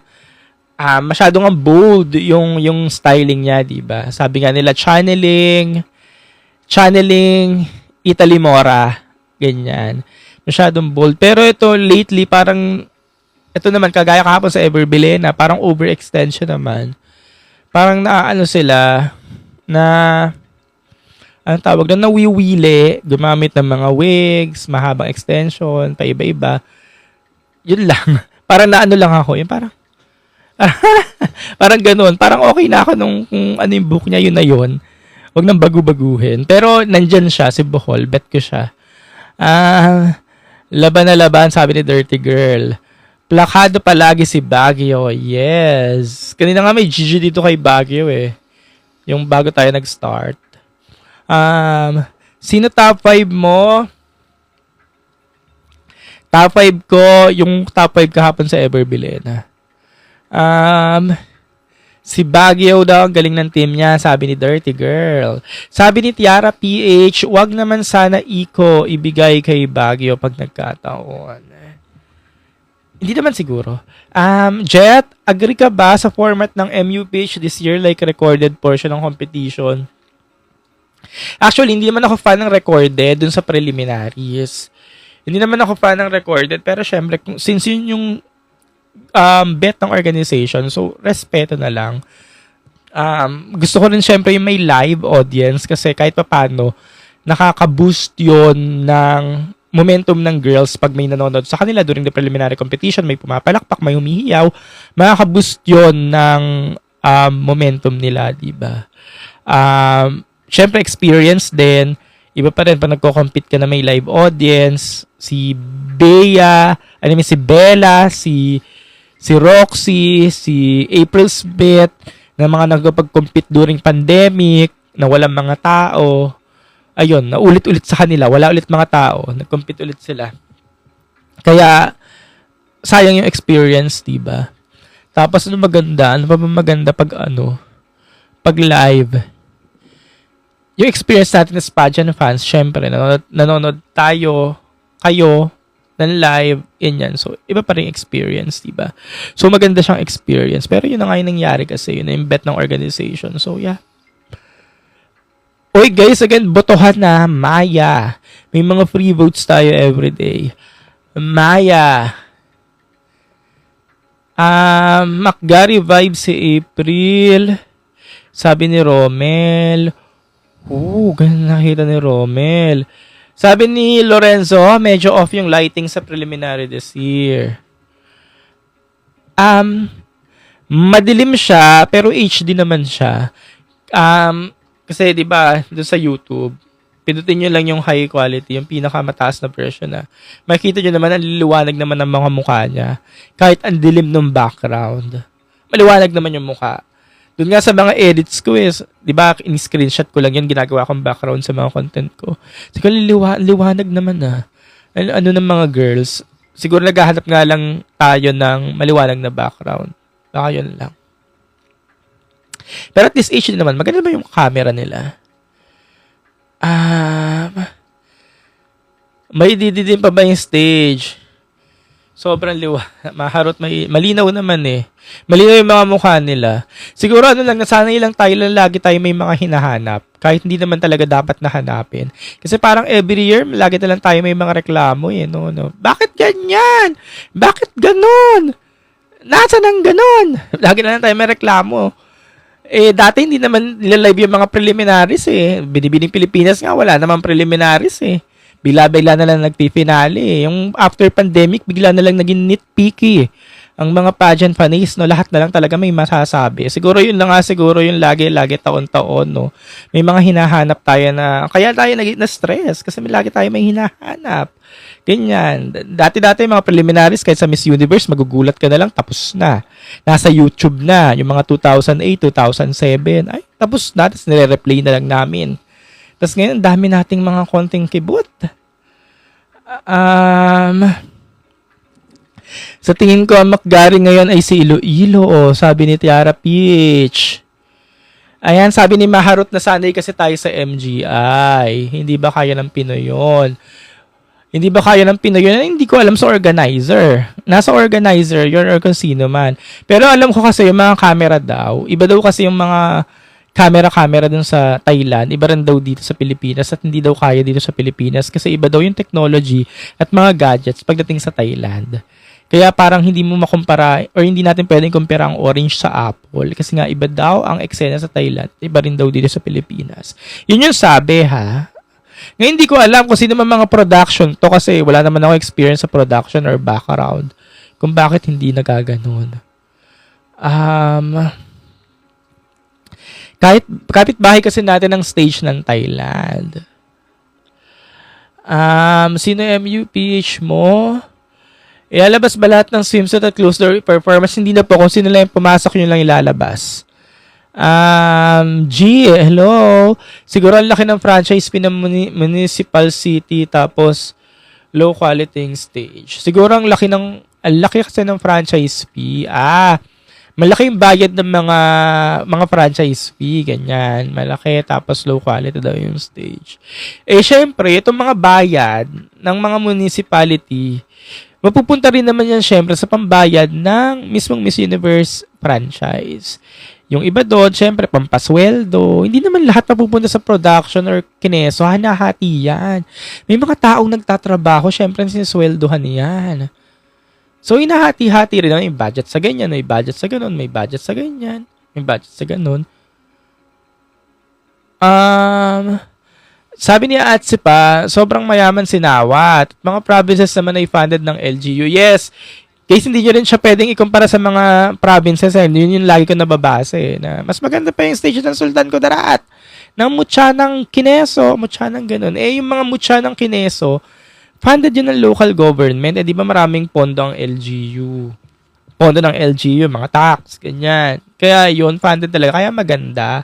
Masyadong ang bold yung styling niya, diba? Sabi nga nila, channeling Italy Mora. Ganyan. Masyadong bold. Pero ito, lately, parang, ito naman, kagaya kahapon sa Everbilena, parang overextension naman. Parang naano sila, ang tawag na nawiwili, gumamit ng mga wigs, mahabang extension, paiba-iba. Yun lang. Parang naano lang ako. Yung parang, parang ganun. Parang okay na ako kung ano yung book niya, yun na yun. Huwag nang bagu-baguhin. Pero nandyan siya, si Bohol. Bet ko siya. Laban na laban, sabi ni Dirty Girl. Plakado palagi si Baguio. Yes. Kanina nga may GG dito kay Baguio eh. Yung bago tayo nag-start. Sino top 5 mo? Top 5 ko, yung top 5 kahapon sa Everbilena. Si Baguio daw, ang galing ng team niya, sabi ni Dirty Girl. Sabi ni Tiara PH, wag naman sana Iko ibigay kay Baguio pag nagkataon. Hindi naman siguro. Jet, agree ka ba sa format ng MUPH this year like recorded portion ng competition? Actually, hindi naman ako fan ng recorded dun sa preliminaries. Hindi naman ako fan ng recorded, pero syempre, since yun yung bet ng organization, so respeto na lang. Gusto ko rin syempre yung may live audience kasi kahit paano, nakaka-boost yun ng momentum ng girls pag may nanonood sa kanila during the preliminary competition, may pumapalakpak, may humihiyaw, makaka-boost yun ng momentum nila, diba? Syempre, experience din. Iba pa rin pag nagko-compete ka na may live audience. Si Bea, si Bella, si Roxy, si April Smith, na mga nagpag-compete during pandemic, na walang mga tao. Ayun, naulit-ulit sa kanila. Wala ulit mga tao. Nag-compete ulit sila. Kaya, sayang yung experience, diba? Tapos, ano pa ba maganda pag live? Yung experience natin as pageant fans, syempre, nanonood tayo, kayo, ng live, yan. So, iba pa rin experience, diba? So, maganda siyang experience. Pero yun na nga yung nangyari kasi, yun na yung bet ng organization. So, yeah. Oy guys, again, botohan na, Maya. May mga free votes tayo everyday. Maya. Macgary vibe si April. Sabi ni Romel. Ganun nakita ni Romel. Sabi ni Lorenzo, medyo off yung lighting sa preliminary this year. Madilim siya, pero HD naman siya. Kasi 'di ba, doon sa YouTube, pindutin niyo lang yung high quality, yung pinakamataas na version na. Makikita niyo naman ang liwanag naman ng mga mukha niya kahit ang dilim ng background. Maliwanag naman yung mukha. Doon nga sa mga edits ko 'di ba, in-screenshot ko lang 'yan, ginagawa kong background sa mga content ko. Siguro liwanag naman na. Ano ng mga girls, siguro naghahanap nga lang tayo ng maliwanag na background. Baka yun lang. Pero at this age din naman, maganda ba yung camera nila? May din pa ba yung stage? Sobrang maharot, malinaw naman eh. Malinaw yung mga mukha nila. Siguro ano lang, nasanay lang tayo lang lagi tayo may mga hinahanap. Kahit hindi naman talaga dapat nahanapin. Kasi parang every year, lagi na lang tayo may mga reklamo eh. No? Bakit ganyan? Bakit ganon? Nasaan ang ganon? Lagi na lang tayo may reklamo. Eh, dati hindi naman nilalive yung mga preliminaries eh. Binibining Pilipinas nga, wala naman preliminaries eh. Bigla-bigla na lang nagpi-finale eh. Yung after pandemic, bigla na lang naging nitpicky eh. Ang mga pageant fans, no, lahat na lang talaga may masasabi. Siguro yun lang nga, siguro yung lagi taon-taon, no. May mga hinahanap tayo na, kaya tayo na-stress kasi may lagi tayo may hinahanap. Ganyan. Dati-dati mga preliminaries, kahit sa Miss Universe, magugulat ka na lang, tapos na. Nasa YouTube na, yung mga 2008, 2007, ay, tapos na, tapos nire-replay na lang namin. Tapos ngayon, dami nating mga konting kibot. Sa tingin ko, ang McGarry ngayon ay si Iloilo, sabi ni Tiara Peach. Ayan, sabi ni Maharot na sanay kasi tayo sa MGI. Hindi ba kaya ng Pinoy yun? Hindi ba kaya ng Pinoy yun? Hindi ko alam sa organizer. Nasa organizer yun or kung sino man. Pero alam ko kasi yung mga camera daw. Iba daw kasi yung mga camera dun sa Thailand, iba rin daw dito sa Pilipinas at hindi daw kaya dito sa Pilipinas kasi iba daw yung technology at mga gadgets pagdating sa Thailand. Kaya parang hindi mo makumpara or hindi natin pwedeng kumpara ang orange sa apple kasi nga iba daw ang eksena sa Thailand, iba rin daw dito sa Pilipinas. Yun yung sabi ha. Ngayon hindi ko alam kung sino man mga production to kasi wala naman ako experience sa production or background kung bakit hindi nagaganon. Kahit kapitbahay kasi natin ang stage ng Thailand. Sino MUPH mo? Ilalabas ba lahat ng swimsuit at closed door performance? Hindi na po. Kung sino lang yung pumasok, yun lang ilalabas. G, hello. Siguro ang laki ng franchise fee ng municipal city tapos low quality stage. Siguro ang laki kasi ng franchise fee. Malaki yung bayad ng mga franchise fee, ganyan. Malaki, tapos low quality daw yung stage. Eh, syempre, itong mga bayad ng mga municipality, mapupunta rin naman yan syempre sa pambayad ng mismong Miss Universe franchise. Yung iba doon, syempre, pampasweldo. Hindi naman lahat mapupunta sa production or kineso. Hanahati yan. May mga taong nagtatrabaho, syempre, sinisweldohan yan. So, inahati-hati rin naman. May budget sa ganyan, may budget sa ganun, may budget sa ganyan, may budget sa ganun. Sabi ni Atsi pa, sobrang mayaman si Nawat. Mga provinces naman ay funded ng LGU. Yes, guys, hindi nyo rin siya pwedeng ikumpara sa mga provinces. Yun yung lagi ko nababasa na mas maganda pa yung stage ng Sultan Kudarat. Ng mutya ng Kineso, mutya ng ganun. Eh, yung mga mutya ng Kineso, funded yun ng local government. Di ba maraming pondo ang LGU? Pondo ng LGU, mga tax, ganyan. Kaya yun, funded talaga. Kaya maganda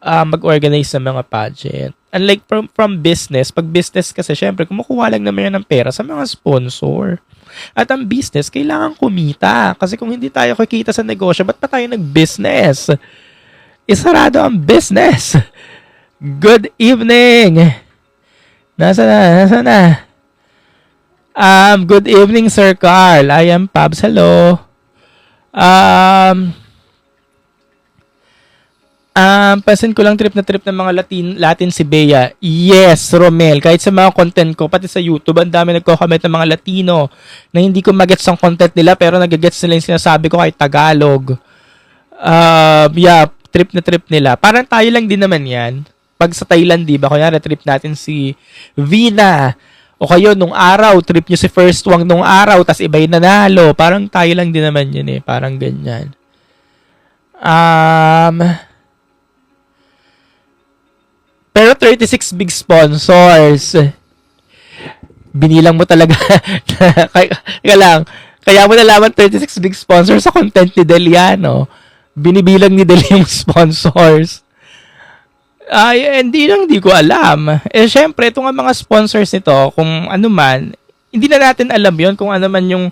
mag-organize ng mga pageant. Unlike from business, pag business kasi, syempre, kumukuha lang naman yan ng pera sa mga sponsor. At ang business, kailangan kumita. Kasi kung hindi tayo kikita sa negosyo, ba't pa tayo nag-business? Isarado ang business. Good evening. Nasa na? Good evening, Sir Carl. I am Pabs. Hello. Pasin ko lang trip ng mga Latin si Bea. Yes, Romel. Kahit sa mga content ko, pati sa YouTube, ang dami nagko-comment ng mga Latino na hindi ko magets ang content nila pero nagagets nila yung sinasabi ko kahit Tagalog. Yeah, trip nila. Parang tayo lang din naman yan. Pag sa Thailand, di ba? Kunyari, trip natin si Vina. O kayo, nung araw, trip nyo si First Wang nung araw, tas iba'y nanalo. Parang tayo lang din naman yun eh. Parang ganyan. Pero 36 big sponsors. Binilang mo talaga. Kaya mo nalaman 36 big sponsors sa content ni Deliano. Binibilang ni Del yung sponsors. Hindi ko alam. Eh, syempre, itong mga sponsors nito, kung ano man, hindi na natin alam yon kung ano man yung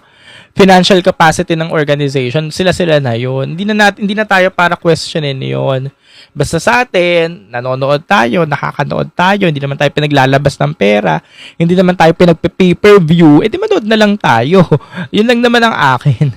financial capacity ng organization, sila na yun. Hindi na tayo para questionin yun. Basta sa atin, nanonood tayo, nakakanood tayo, hindi naman tayo pinaglalabas ng pera, hindi naman tayo pinag-pay-per-view, edi manood na lang tayo. Yun lang naman ang akin.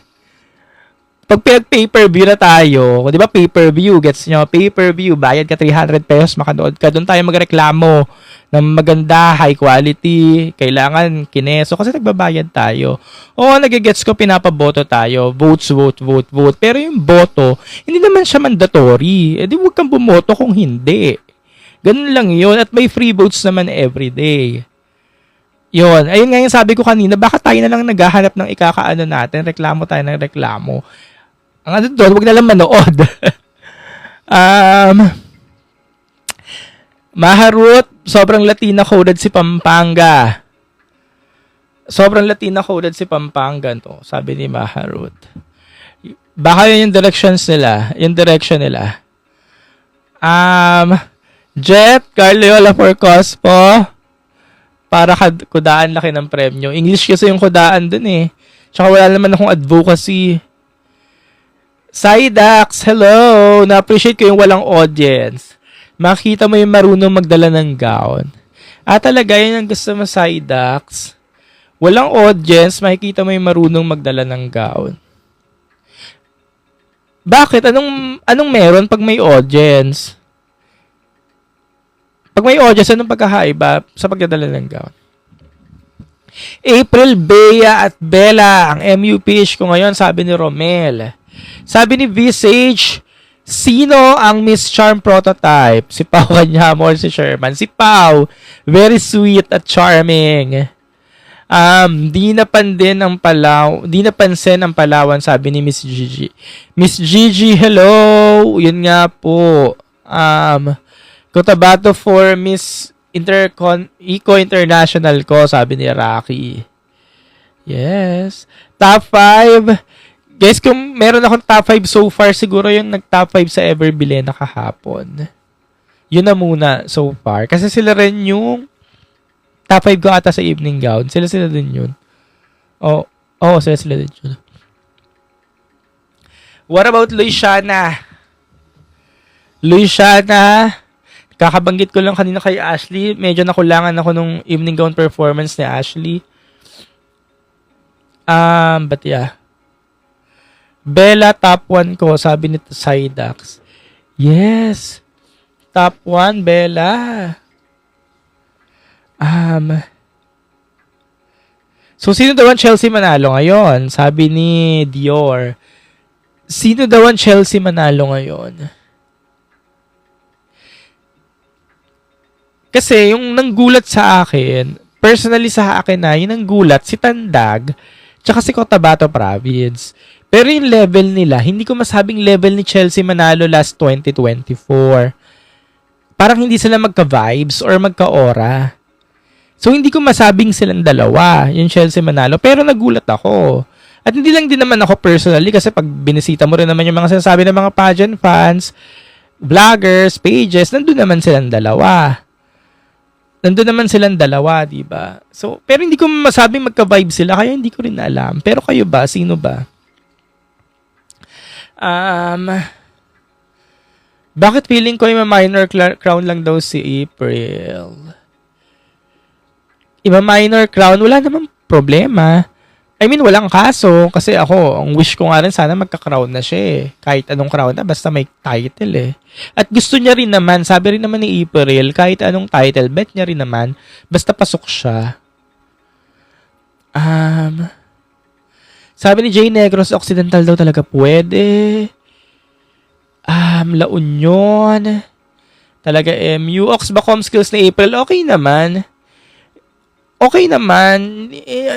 Pag pinag-pay-per-view na tayo, di ba pay-per-view, gets nyo? Pay-per-view, bayad ka 300 pesos, makanood ka. Doon tayo magreklamo ng maganda, high quality, kailangan kineso kasi nagbabayad tayo. Oo, nagigets ko, pinapaboto tayo. Votes, vote, vote, vote. Pero yung boto, hindi naman siya mandatory. Eh di huwag kang bumoto kung hindi. Ganun lang yun. At may free votes naman everyday. Yun. Ayun nga yung sabi ko kanina, baka tayo na lang naghahanap ng ikakaano natin, reklamo tayo ng reklamo. Ang ano doon, huwag na lang manood. Maharut, sobrang Latina coded si Pampanga. Sobrang Latina coded si Pampanga to, sabi ni Maharut. Baka yun yung directions nila, yung direction nila. Jet, Carliola for Cospo. Para kudaan laki ng premyo. English kasi yung kudaan dun eh. Tsaka wala naman akong advocacy. Sidax, hello! Na-appreciate ko yung walang audience. Makita mo yung marunong magdala ng gown. Talaga, yun ang gusto mo, Sidax. Walang audience, makikita mo yung marunong magdala ng gown. Bakit? Anong meron pag may audience? Pag may audience, anong pagkakaiba sa pagdadala ng gown? April, Bea at Bella, ang MUPH ko ngayon, sabi ni Romel. Sabi ni Visage, sino ang Miss Charm prototype? Si Pao Kanyamo or si Sherman? Si Pao, very sweet at charming. Di napansin ang Palawan, sabi ni Miss Gigi. Miss Gigi, hello! Yun nga po. Cotabato for Miss Eco International ko, sabi ni Rocky. Yes. Top 5. Guys, kung meron akong top 5 so far, siguro yung nag-top 5 sa Everbilena kahapon. Yun na muna so far. Kasi sila rin yung top 5 ko ata sa evening gown. Sila din yun. Oo, sila din yun. What about Luisiana? Kakabanggit ko lang kanina kay Ashley. Medyo nakulangan ako nung evening gown performance ni Ashley. But yeah. Bella, top 1 ko, sabi ni Sidax. Yes. Top 1, Bella. So, sino daw ang Chelsea manalo ngayon? Sabi ni Dior. Sino daw ang Chelsea manalo ngayon? Kasi, yung nanggulat sa akin, personally sa akin na, yung nanggulat, si Tandag, tsaka si Cotabato Province. Pero yung level nila, hindi ko masabing level ni Chelsea manalo last 2024. Parang hindi sila magka-vibes or magka-aura. So, hindi ko masabing silang dalawa, yung Chelsea manalo. Pero nagulat ako. At hindi lang din naman ako personally kasi pag binisita mo rin naman yung mga sinasabi ng mga pageant fans, vloggers, pages, nandun naman silang dalawa. Diba? So, pero hindi ko masabing magka-vibe sila, kaya hindi ko rin alam. Pero kayo ba? Sino ba? Bakit feeling ko yung minor crown lang daw si April? Minor crown, wala namang problema. I mean, walang kaso. Kasi ako, ang wish ko nga rin, sana magka-crown na siya eh. Kahit anong crown na, basta may title eh. At gusto niya rin naman, sabi rin naman ni April, kahit anong title, bet niya rin naman, basta pasok siya. Sabi ni Jay Negros, Occidental daw talaga pwede. La Union. Talaga MU. Ox ba skills ni April? Okay naman.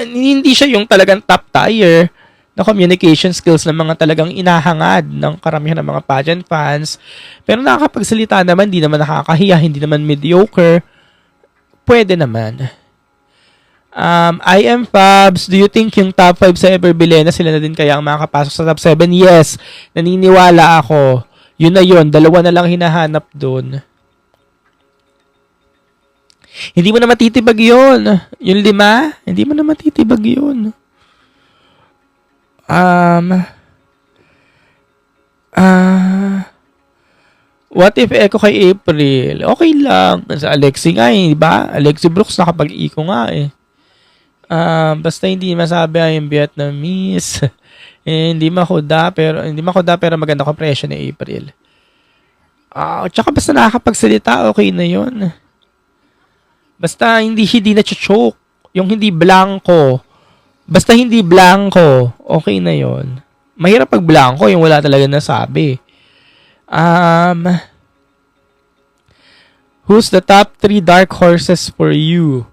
Hindi siya yung talagang top tier na communication skills ng mga talagang inahangad ng karamihan ng mga pageant fans. Pero nakakapagsalita naman, hindi naman nakakahiya, hindi naman mediocre. Pwede naman. I am Fabs. Do you think yung top 5 sa Everbilena sila na din kaya ang makakapasok sa top 7? Yes. Naniniwala ako. Yun na yun. Dalawa na lang hinahanap dun. Hindi mo na matitibag yun. Yung 5, hindi mo na matitibag yun. Um, ah, what if echo kay April? Okay lang. Sa Alexi nga eh, di ba? Alexi Brooks nakapag-echo nga eh. Basta hindi masabi ay yung Vietnamese. Hindi makuda pero maganda ko presyo ni April. Tsaka basta nakakapagsalita, okay na yun. Basta hindi na-choke. Yung hindi blanco. Basta hindi blanco, okay na yun. Mahirap pag blanco, yung wala talaga nasabi. Who's the top 3 dark horses for you?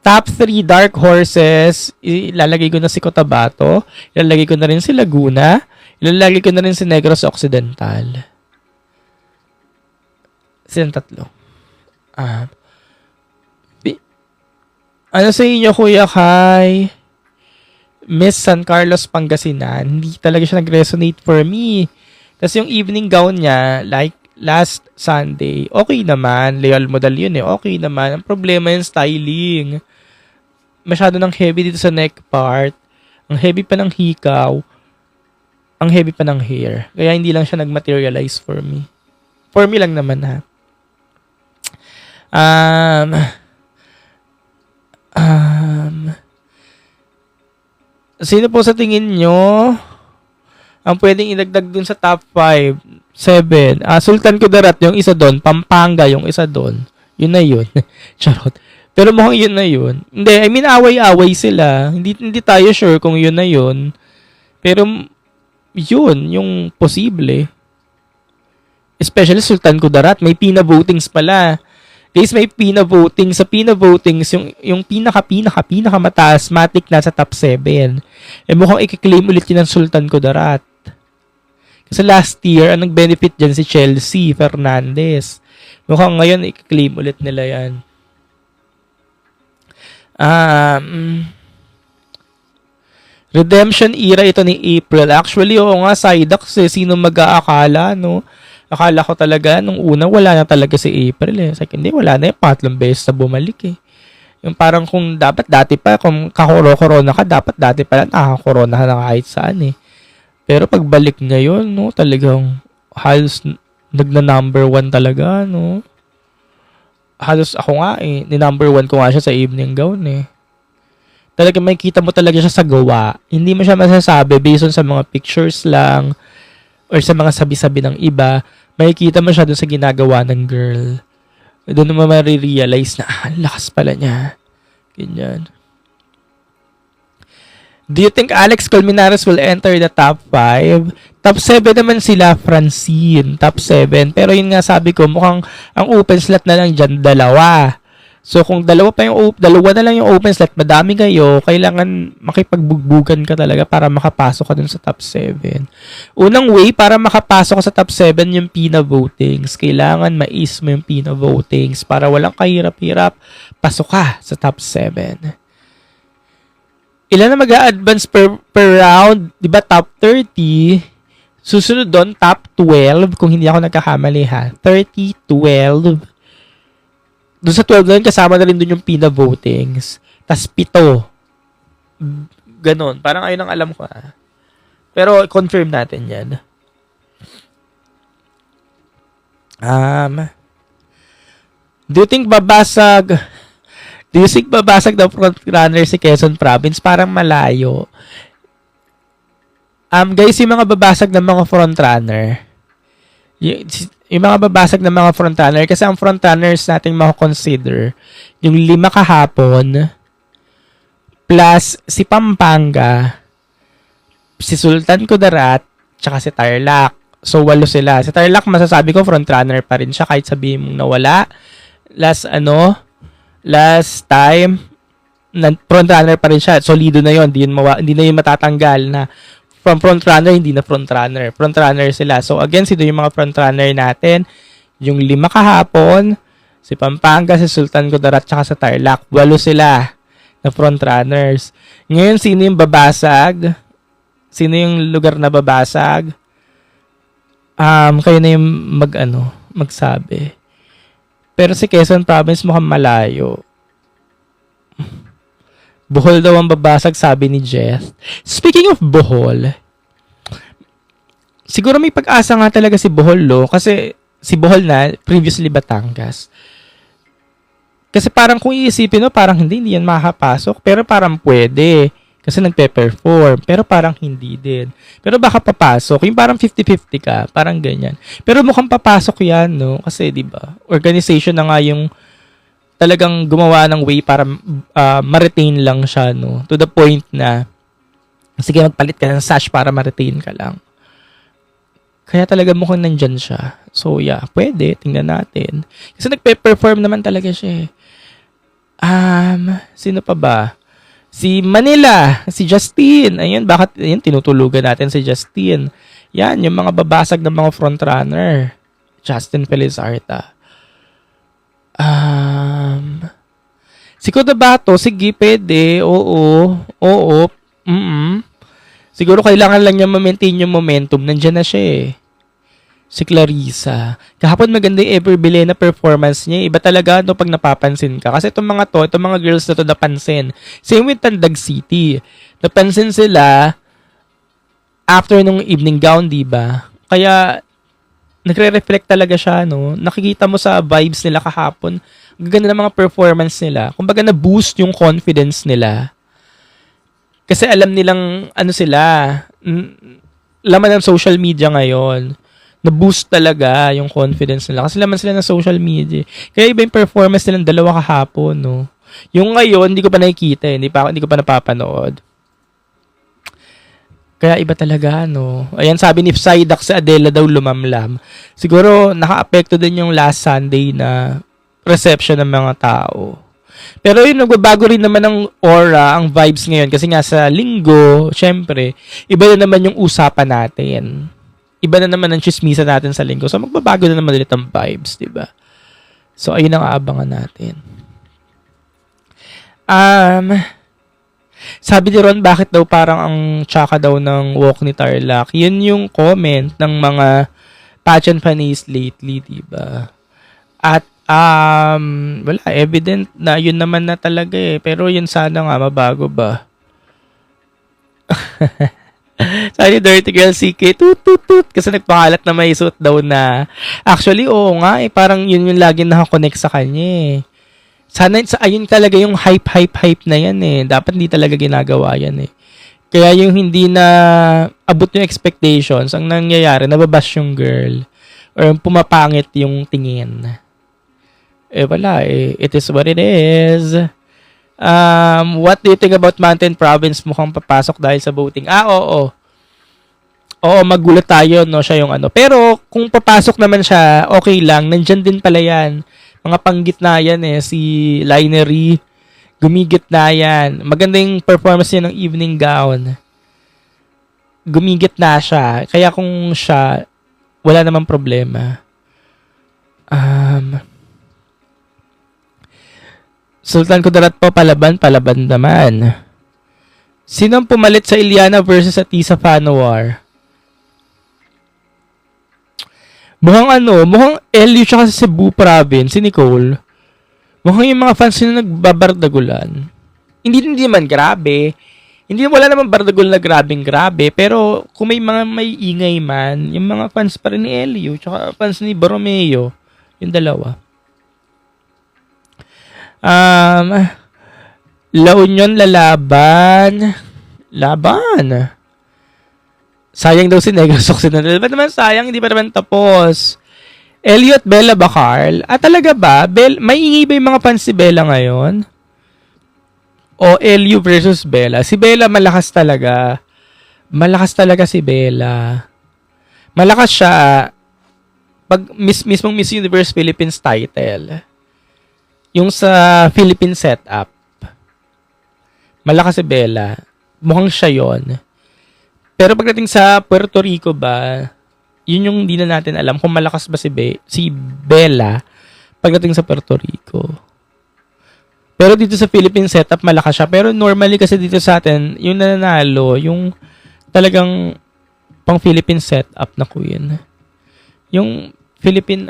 Top 3 dark horses, ilalagay ko na si Cotabato, ilalagay ko na rin si Laguna, ilalagay ko na rin si Negros Occidental. Silang tatlo. Ano sa inyo, Kuya Kai? Miss San Carlos, Pangasinan. Hindi talaga siya nag-resonate for me. Tapos yung evening gown niya, like last Sunday, okay naman. Loyal model yun eh. Okay naman. Ang problema yung styling. Masyado ng heavy dito sa neck part. Ang heavy pa ng hikaw. Ang heavy pa ng hair. Kaya hindi lang siya nag-materialize for me. For me lang naman ha. Sino po sa tingin nyo ang pwedeng idagdag dun sa top 5, 7? Sultan Kudarat, yung isa doon. Pampanga, yung isa doon. Yun na yun. Charot. Pero mukhang yun na yun. Hindi, I mean, away-away sila. Hindi tayo sure kung yun na yun. Pero, yun, yung posible. Especially Sultan Kudarat. May Pina votings pala. Guys, may Pina voting. Sa Pina votings, yung pinakamataas, matik na sa top 7. Mukhang i-claim ulit yun ng Sultan Kudarat. Kasi last year, ang nag-benefit dyan si Chelsea Fernandez. Mukhang ngayon, i-claim ulit nila yan. Redemption era ito ni April. Actually, oo nga, Sidex eh. Sino mag-aakala, no? Akala ko talaga, nung una, wala na talaga si April eh. Sa hindi, wala na yung patlong beses na bumalik eh. Yung parang kung dapat dati pa, kung kakoro-corona ka, dapat dati pa lang nakakorona ka na kahit saan eh. Pero pagbalik ngayon, no, talagang halos nagna-number 1 talaga, no. Halos ako nga eh, ni-number 1 ko nga siya sa evening gown eh. Talaga may kita mo talaga siya sa gawa. Hindi mo siya masasabi based on sa mga pictures lang or sa mga sabi-sabi ng iba. Makikita mo siya dun sa ginagawa ng girl. Doon mo marirealize na, lakas pala niya. Ganyan. Do you think Alex Colmenares will enter the top 5? Top 7 naman sila, Francine. Top 7. Pero yun nga sabi ko, mukhang ang open slot na lang dyan, 2. So kung dalawa na lang yung open slot, madami kayo, kailangan makipagbugbugan ka talaga para makapasok ka dun sa top 7. Unang way para makapasok ka sa top 7 yung Pina votings. Kailangan mais mo yung Pina votings para walang kahirap-hirap, pasok ka sa top 7. Ilan na mag-a-advance per round? Diba top 30? Susunod doon, top 12, kung hindi ako nagkakamali ha. 30, 12. Doon sa 12 na yun, kasama na rin doon yung Pina votings. Tas 7. Ganon. Parang ayun ang alam ko. Pero confirm natin yan. Do you think babasag na frontrunner si Quezon Province? Parang malayo. Guys, yung mga babasag ng mga frontrunner, yung mga babasag ng mga frontrunner, kasi ang frontrunners natin mako-consider yung 5 kahapon plus si Pampanga, si Sultan Kudarat, tsaka si Tarlac. So 8 sila. Si Tarlac masasabi ko frontrunner pa rin siya kahit sabihin mong nawala. Last time frontrunner pa rin siya. Solido na yon, hindi na yun matatanggal na from frontrunner, hindi na frontrunner. Frontrunner sila. So, again, sino yung mga frontrunner natin? Yung 5 kahapon, si Pampanga, si Sultan Kudarat, tsaka sa Tarlac. 8 sila na frontrunners. Ngayon, sino yung babasag? Sino yung lugar na babasag? Kayo na yung magsabi. Pero si Quezon Province mukhang malayo. Bohol daw ang babasag, sabi ni Jeff. Speaking of Bohol, siguro may pag-asa nga talaga si Bohol, kasi si Bohol na, previously Batangas. Kasi parang kung iisipin mo, parang hindi yan makakapasok, pero parang pwede. Kasi nagpe-perform, pero parang hindi din. Pero baka papasok, yung parang 50-50 ka, parang ganyan. Pero mukhang papasok yan, no? Kasi, di ba, organization na nga yung talagang gumawa ng way para ma-retain lang siya, no? To the point na, sige, magpalit ka ng sash para ma-retain ka lang. Kaya talaga mukhang nandyan siya. So, yeah, pwede. Tingnan natin. Kasi nagpe-perform naman talaga siya. Sino pa ba? Si Manila, si Justin. Ayun, bakit? Ayun, tinutulugan natin si Justin. Yan, yung mga babasag ng mga frontrunner. Justin Felizarta. Si Cotabato, sige, pwede. Oo. Siguro kailangan lang niya ma-maintain yung momentum. Nandiyan na siya. Si Clarissa. Kahapon maganda yung Everbile na performance niya. Iba talaga pag napapansin ka. Kasi itong mga girls na to napansin. Same with Tandag City. Napansin sila after nung evening gown, diba? Kaya nagre-reflect talaga siya, no? Nakikita mo sa vibes nila kahapon. Ang ganda ng mga performance nila. Kumbaga na-boost yung confidence nila. Kasi alam nilang, laman ng social media ngayon. Na-boost talaga yung confidence nila. Kasi laman sila ng social media. Kaya iba yung performance nilang dalawa kahapon, no? Yung ngayon, hindi ko pa nakikita, hindi ko pa napapanood. Kaya iba talaga, no? Ayan, sabi ni Psyduck sa Adela daw lumamlam. Siguro, naka-apekto din yung last Sunday na reception ng mga tao. Pero yun, nagbabago rin naman ang aura, ang vibes ngayon. Kasi nga sa linggo, syempre, iba na naman yung usapan natin. Iba na naman ang chismisa natin sa linggo. So, magbabago na naman ulit ang vibes, diba? So, ayun ang aabangan natin. Sabi ni Ron, bakit daw parang ang tsaka daw ng walk ni Tarlac? Yun yung comment ng mga pageant fans lately, diba? At, wala, evident na yun naman na talaga Pero yun sana nga, mabago ba? Sabi ni Dirty Girl CK, tut. Kasi nagpangalat na may suit daw na. Actually, oo nga parang yun yung lagi nakakonect sa kanya Sana, ayun talaga yung hype na yan Dapat hindi talaga ginagawa yan Kaya yung hindi na abot yung expectations, ang nangyayari, nababash yung girl. Or pumapangit yung tingin. Wala It is what it is. What do you think about Mountain Province? Mukhang papasok dahil sa voting. Oo. Oo, magulat tayo, no? Siya yung Pero, kung papasok naman siya, okay lang. Nandyan din pala yan. Mga panggitna yan Si Linery. Gumigitna yan. Maganda yung performance niya ng evening gown. Gumigitna siya. Kaya kung siya, wala namang problema. Sultan Kudarat po, palaban naman. Sino ang pumalit sa Iliana versus Atisa Fanowar? Mukhang LU tsaka sa Cebu Province, si Nicole. Mukhang yung mga fans na nagbabardagulan. Hindi naman grabe. Wala naman bardagul na grabe. Pero kung may ingay man, yung mga fans pa rin ni LU tsaka fans ni Borromeo, yung dalawa. La Union lalaban. Sayang daw si Negros Occidental. Ba't naman sayang? Hindi pa naman tapos. Elliot Bella ba, Carl? Talaga ba? May ingay ba yung mga fans si Bella ngayon? O LU versus Bella? Si Bella malakas talaga. Malakas talaga si Bella. Malakas siya pag mismong Miss Universe Philippines title. Yung sa Philippine setup. Malakas si Bella. Mukhang siya yon. Pero pagdating sa Puerto Rico ba, yun yung hindi na natin alam kung malakas ba si Bella pagdating sa Puerto Rico. Pero dito sa Philippine setup, malakas siya. Pero normally kasi dito sa atin, yung nananalo, yung talagang pang Philippine setup na queen. Yung Philippine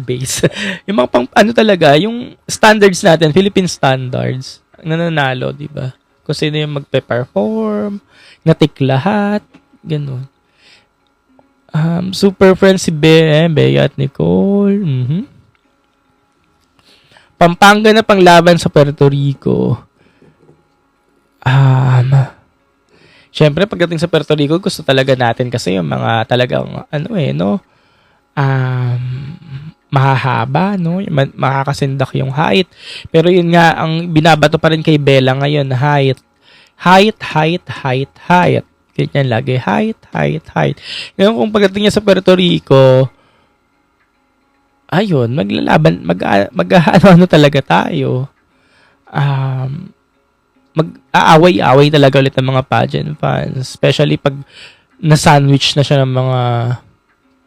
base. Yung mga talaga, yung standards natin, Philippine standards. nananalo, di ba? Kung sino yung magpe-perform, natik lahat, ganun. Super friends si Bea at Nicole. Pampanga na panglaban sa Puerto Rico. Syempre, pagdating sa Puerto Rico, gusto talaga natin kasi yung mga talagang, mahahaba, no? Makakasindak yung height. Pero yun nga, ang binabato pa rin kay Bella ngayon, height. Ganyan lagi, height. Ngayon, kung pagdating niya sa Puerto Rico, ayun, maglalaban, ano talaga tayo. Mag-aaway-away talaga ulit ng mga pageant fans. Especially pag na-sandwich na siya ng mga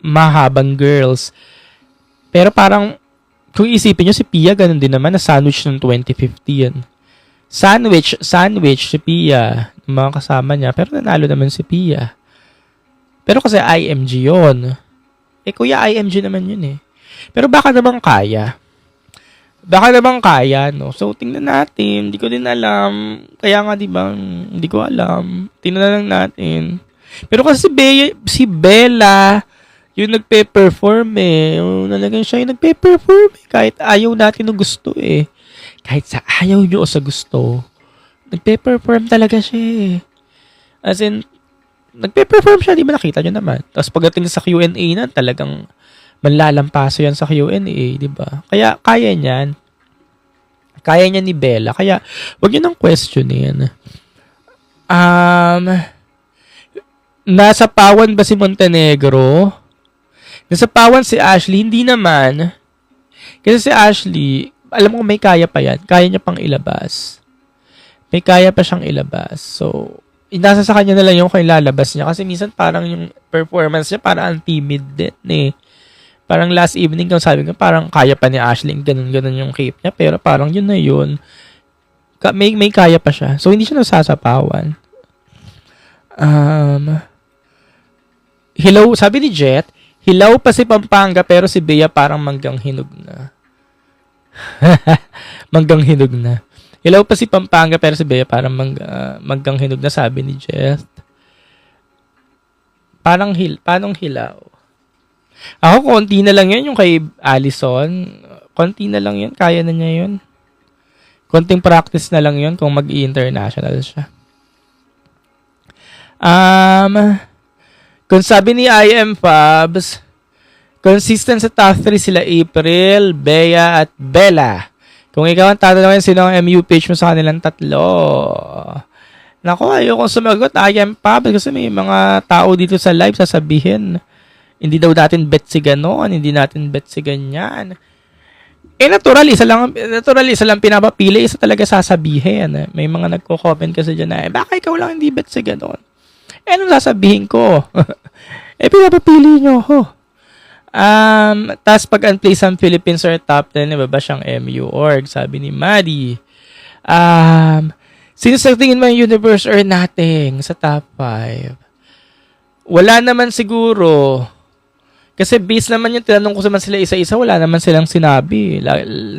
mahabang girls. Pero parang, kung isipin nyo, si Pia, ganun din naman, na-sandwich ng 2050 yan. Sandwich si Pia, ng mga kasama niya. Pero nanalo naman si Pia. Pero kasi IMG yon. Kuya, IMG naman yun eh. Pero baka naman kaya. No? So, tingnan natin. Hindi ko din alam. Kaya nga, di ba? Hindi ko alam. Tingnan lang natin. Pero kasi si Bella, yung nagpe-perform eh. Nalagang siya yung nagpe-perform eh. Kahit ayaw natin ng gusto eh. Kahit sa ayaw nyo o sa gusto, nagpe-perform talaga siya eh. As in, nagpe-perform siya, di ba nakita nyo naman? Tapos pagdating sa Q&A na, talagang manlalampaso yan sa Q&A, di ba? Kaya kaya niyan. Kaya niya ni Bella. Kaya wag niyo nang questionin. Nasa pawan ba si Montenegro? Nasa pawan si Ashley? Hindi naman. Kasi si Ashley, alam mo may kaya pa yan. Kaya niya pang ilabas. May kaya pa siyang ilabas. So, nasa sa kanya na lang yung kung ilalabas niya. Kasi minsan parang yung performance niya parang timid din eh. Parang last evening, kung sabi ko, parang kaya pa ni Ashley, ganun yung cape niya. Pero parang yun na yun. May kaya pa siya. So, hindi siya nasasapawan. Hilaw, sabi ni Jet, hilaw pa si Pampanga, pero si Bea parang manggang hinog na. Manggang hinog na. Hilaw pa si Pampanga, pero si Bea parang manggang hinog na, sabi ni Jet. Paanong hilaw? Ako, konti na lang yun. Yung kay Allison, konti na lang yun. Kaya na niya yun. Konting practice na lang yun kung mag-i-international siya. Kung sabi ni IM Fabs, consistent sa top 3 sila April, Bea, at Bella. Kung ikaw ang tatanungin, sino ang MU page mo sa kanilang tatlo? Naku, ayokong sumagot, IM Fabs, kasi may mga tao dito sa live sasabihin, hindi daw natin bet si ganon, hindi natin bet si ganyan. Natural, isa lang pinapapili, isa talaga sasabihin. May mga nagko-comment kasi dyan na, baka ikaw lang hindi bet si ganon? Anong sasabihin ko? Pinapapili nyo ako. Tas pag unplay sa Philippines or top 10, ba siyang MU org, sabi ni Maddie. Sino sa tingin mo yung universe or nothing sa top 5? Wala naman siguro. Kasi based naman yung tinanong ko naman sila isa-isa, wala naman silang sinabi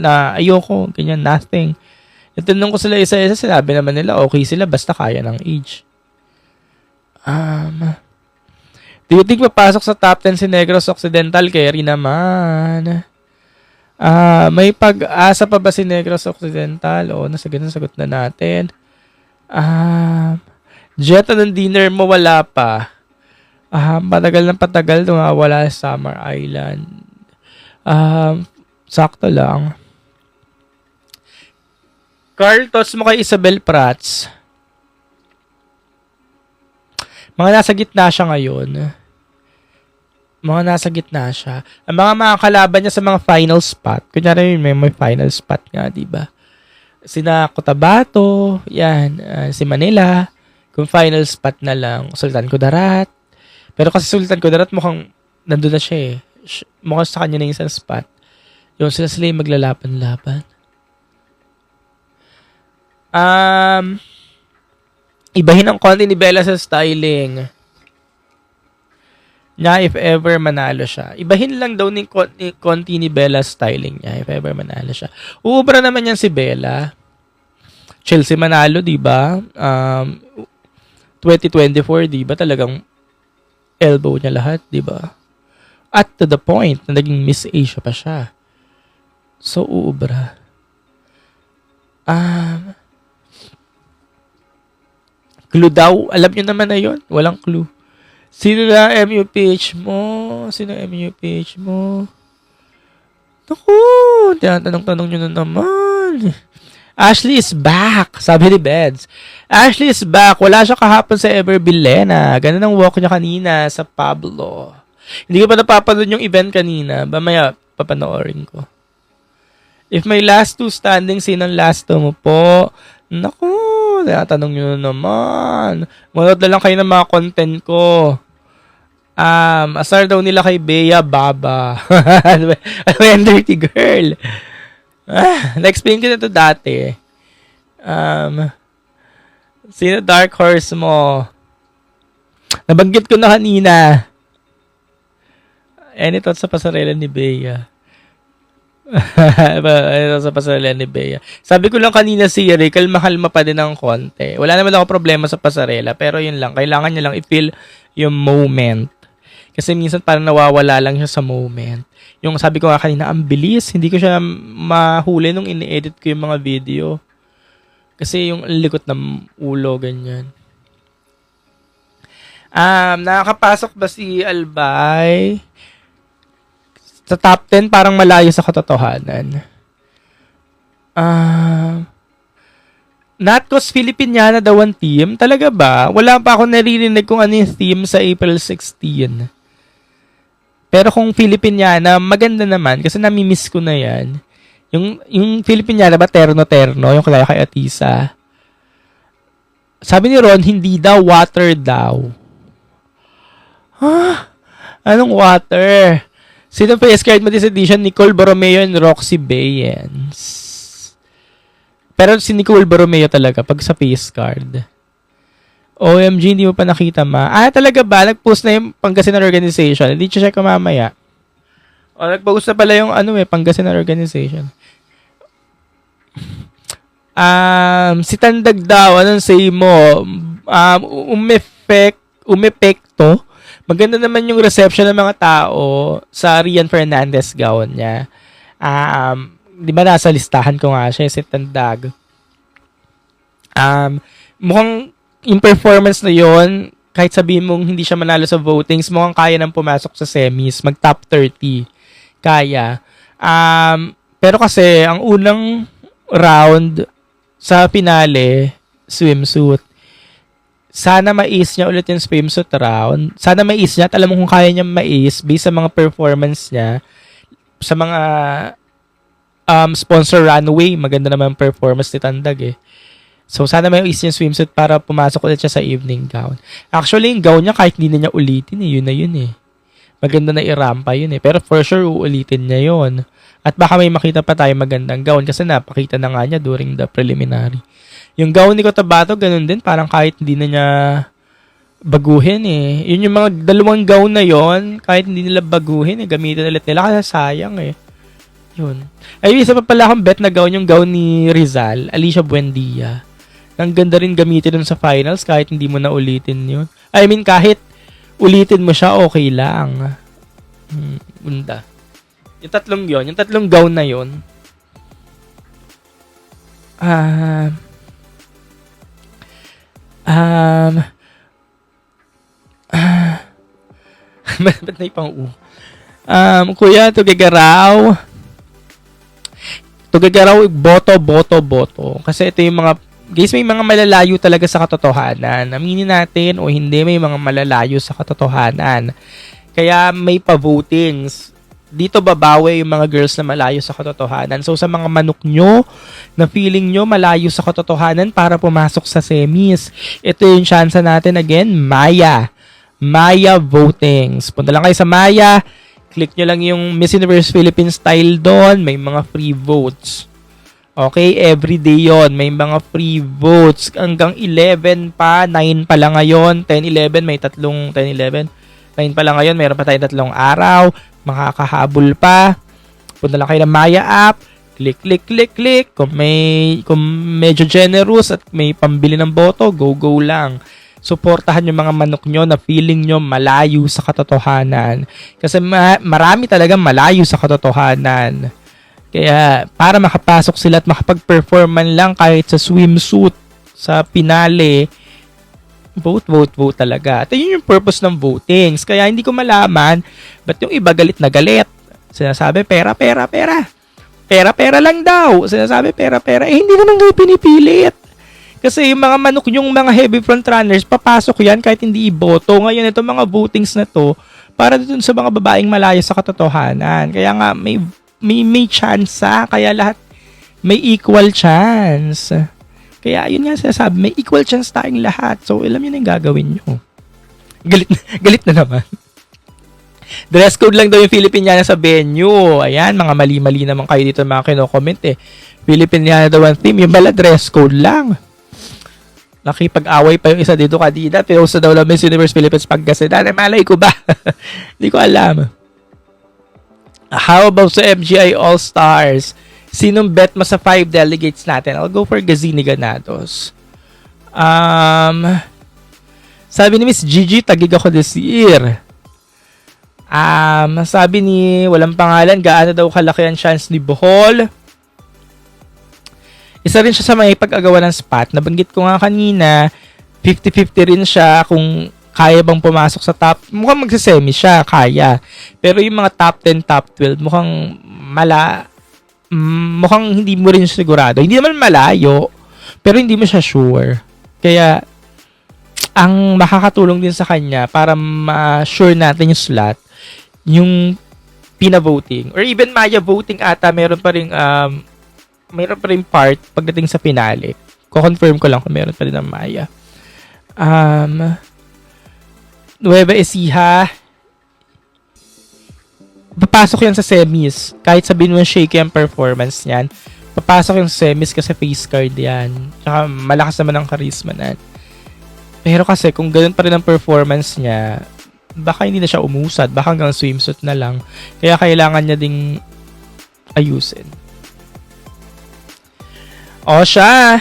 na ayoko, ganyan, nothing. Yung tinanong ko sila isa-isa, sinabi naman nila okay sila basta kaya ng age. Do you think mapasok sa top 10 si Negros Occidental? Carry naman. May pag-asa pa ba si Negros Occidental? O, nasagot na natin. Jet, anong dinner mo? Wala pa. Patagal wala sa Summer Island. Sakto lang. Carl, thoughts mo kay Isabel Prats? Mga nasa gitna siya ngayon. Ang mga kalaban niya sa mga final spot. Kunyari may final spot nga, di ba? Sina Cotabato, yan, si Manila. Kung final spot na lang, Sultan Kudarat. Pero kasi Sultan Kudarat mukhang nandun na siya eh. Mukhang sa kanya na yung isang spot. Yung sila yung maglalaban-laban. Ibahin ang konti ni Bella sa styling. Niya if ever manalo siya. Ibahin lang daw ni konti ni Bella styling niya if ever manalo siya. Uubra naman yan si Bella. Chelsea manalo, di ba? 2024, di ba? Talagang elbow niya lahat, di ba? At to the point na naging Miss Asia pa siya. So, uubra. Clue daw. Alam nyo naman na yun. Walang clue. Sino na MUPH mo? Sino MUPH mo? Naku, tinatanong-tanong nyo na naman. Ashley is back, sabi ni Beds. Ashley is back. Wala siya kahapon sa Everbilena. Ganun ang walk niya kanina sa Pablo. Hindi ko pa napapanood yung event kanina. Mamaya, papanoorin ko. If may last two standing, sinong last two mo po? Naku, tinatanong nyo na naman. Manood na lang kayo ng mga content ko. Asar daw nila kay Bea Baba. Ano yung dirty girl? Na-explain ko na ito dati. Sino dark horse mo? Nabanggit ko na kanina. Any thoughts sa pasarela ni Bea? Sa pasarela ni Bea. Sabi ko lang kanina si Rick, kalma-kalma pa din ng konti. Wala naman ako problema sa pasarela, pero yun lang, kailangan niya lang i-feel yung moment. Kasi minsan parang nawawala lang siya sa moment. Yung sabi ko nga kanina, ang bilis. Hindi ko siya mahuli nung ini-edit ko yung mga video. Kasi yung likot ng ulo, ganyan. Nakakapasok ba si Albay? Sa top 10, parang malayo sa katotohanan. Not cause Filipiniana daw ang team. Talaga ba? Wala pa ako naririnig kung ano yung theme sa April 16. Pero kung Filipiniana, maganda naman kasi nami-miss ko na yan. Yung Filipiniana ba, terno-terno, yung kaya kay Atisa. Sabi ni Ron, hindi daw, water daw. Anong water? Sino pa yung scared mo this edition? Nicole Borromeo and Roxy Bayens. Pero si Nicole Borromeo talaga pag sa face card. OMG, hindi mo pa nakita talaga ba? Nag-post na yung Pangasinan Organization. Hindi check ko mamaya. Nag-post na pala yung Pangasinan Organization. Si Tandag daw, anong say mo? Umepekto. Maganda naman yung reception ng mga tao sa Rian Fernandez gown niya. Di ba nasa listahan ko nga siya, si Tandag. Mukhang yung performance na yon, kahit sabihin mong hindi siya manalo sa votings, mukhang kaya nang pumasok sa semis, mag top 30. Kaya. Pero kasi, ang unang round sa finale, swimsuit. Sana ma-ace niya ulit yung swimsuit round. Sana ma-ace niya at alam mo kung kaya niya ma-ace based sa mga performance niya, sa mga sponsor runway, maganda naman performance ni Tandag eh. So, sana may ace yung swimsuit para pumasok ulit siya sa evening gown. Actually, yung gown niya kahit hindi na niya ulitin yun na yun eh. Maganda na irampa yun eh. Pero for sure, uulitin niya yun. At baka may makita pa tayo magandang gown kasi napakita na nga niya during the preliminary. Yung gown ni Cotabato, ganun din. Parang kahit hindi na niya baguhin eh. Yun yung mga dalawang gown na yon, kahit hindi nila baguhin eh. Gamitin ulit nila kasi sayang eh. Yun. Ay, isa pa pala akong bet na gown, yung gown ni Rizal, Alicia Buendia. Ang ganda rin gamitin dun sa finals kahit hindi mo na ulitin yun. I mean, kahit ulitin mo siya, okay lang. Ganda. Yung tatlong gown na yun. Ba't na ipang Kuya, Tugigaraw, boto. Kasi ito yung mga, guys, may mga malalayo talaga sa katotohanan. Aminin natin o hindi, may mga malalayo sa katotohanan. Kaya may pa-votings. Dito babawi yung mga girls na malayo sa katotohanan. So sa mga manok nyo, na feeling nyo malayo sa katotohanan para pumasok sa semis, ito yung chance natin again, Maya votings. Punta lang kayo sa Maya, click nyo lang yung Miss Universe Philippines style doon, may mga free votes. Okay, everyday yon, may mga free votes hanggang 11 pa, 9 pa lang ngayon, 10, 11, may tatlong 10, 11, 9 pa lang ngayon, meron pa tayong tatlong araw, makakahabol pa. Punta lang kayo ng Maya app, Click, click, click, click. Kung medyo generous at may pambili ng boto, go lang. Suportahan yung mga manok nyo na feeling nyo malayo sa katotohanan. Kasi marami talagang malayo sa katotohanan. Kaya para makapasok sila at makapag-perform man lang kahit sa swimsuit, sa finale, vote talaga. At yun yung purpose ng votings. Kaya hindi ko malaman ba't yung iba galit na galit. Sinasabi, pera lang daw. Sinasabi, pera. Hindi naman kayo pinipilit. Kasi yung mga manok, yung mga heavy front runners, papasok yan kahit hindi iboto. Ngayon, itong mga votings na to, para dun sa mga babaeng malaya sa katotohanan. Kaya nga, may chance. Kaya lahat may equal chance. Kaya yun nga sinasabi, may equal chance tayong lahat. So, alam yun yung gagawin nyo. Galit na naman. Dress code lang daw yung Filipiniana sa venue. Ayan, mga mali-mali naman kayo dito mga kino-comment eh. Filipiniana daw ang theme. Yung bala, dress code lang. Nakipag-away pa yung isa dito kanina. Pero sa daw lang Miss Universe Philippines Pagkasinan. Malay ko ba? Hindi ko alam. How about sa MGI All-Stars? Sinong bet mo sa 5 delegates natin? I'll go for Gazini Ganados. Sabi ni Miss Gigi, tagig ako this year. Sabi ni walang pangalan, gaano daw kalaki ang chance ni Bohol? Isa rin siya sa may pag-agawa ng spot. Nabanggit ko nga kanina, 50-50 rin siya kung kaya bang pumasok sa top. Mukhang magsasemi siya, kaya. Pero yung mga top 10, top 12, mukhang hindi mo rin sigurado. Hindi naman malayo, pero hindi mo siya sure. Kaya, ang makakatulong din sa kanya para ma-sure natin yung slot, yung pina-voting. Or even Maya voting ata, meron pa rin part pagdating sa finale. Ko-confirm ko lang kung meron pa rin ng Maya. Nueva Ecija, papasok yan sa semis. Kahit sabihin mo shaky ang performance niyan, papasok yung semis kasi face card yan. Tsaka malakas naman ang charisma na. Pero kasi kung ganun pa rin ang performance niya, baka hindi na siya umusad. Baka hanggang swimsuit na lang. Kaya kailangan niya ding ayusin. O siya,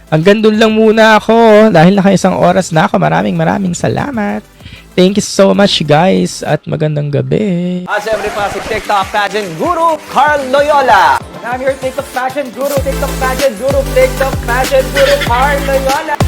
hanggang dun lang muna ako dahil naka-1 oras na ako. Maraming salamat. Thank you so much guys at magandang gabi. Siyempre pa si TikTok Pageant Guru Carl Loyola. And I'm your TikTok Pageant Guru, TikTok Pageant Guru Carl Loyola.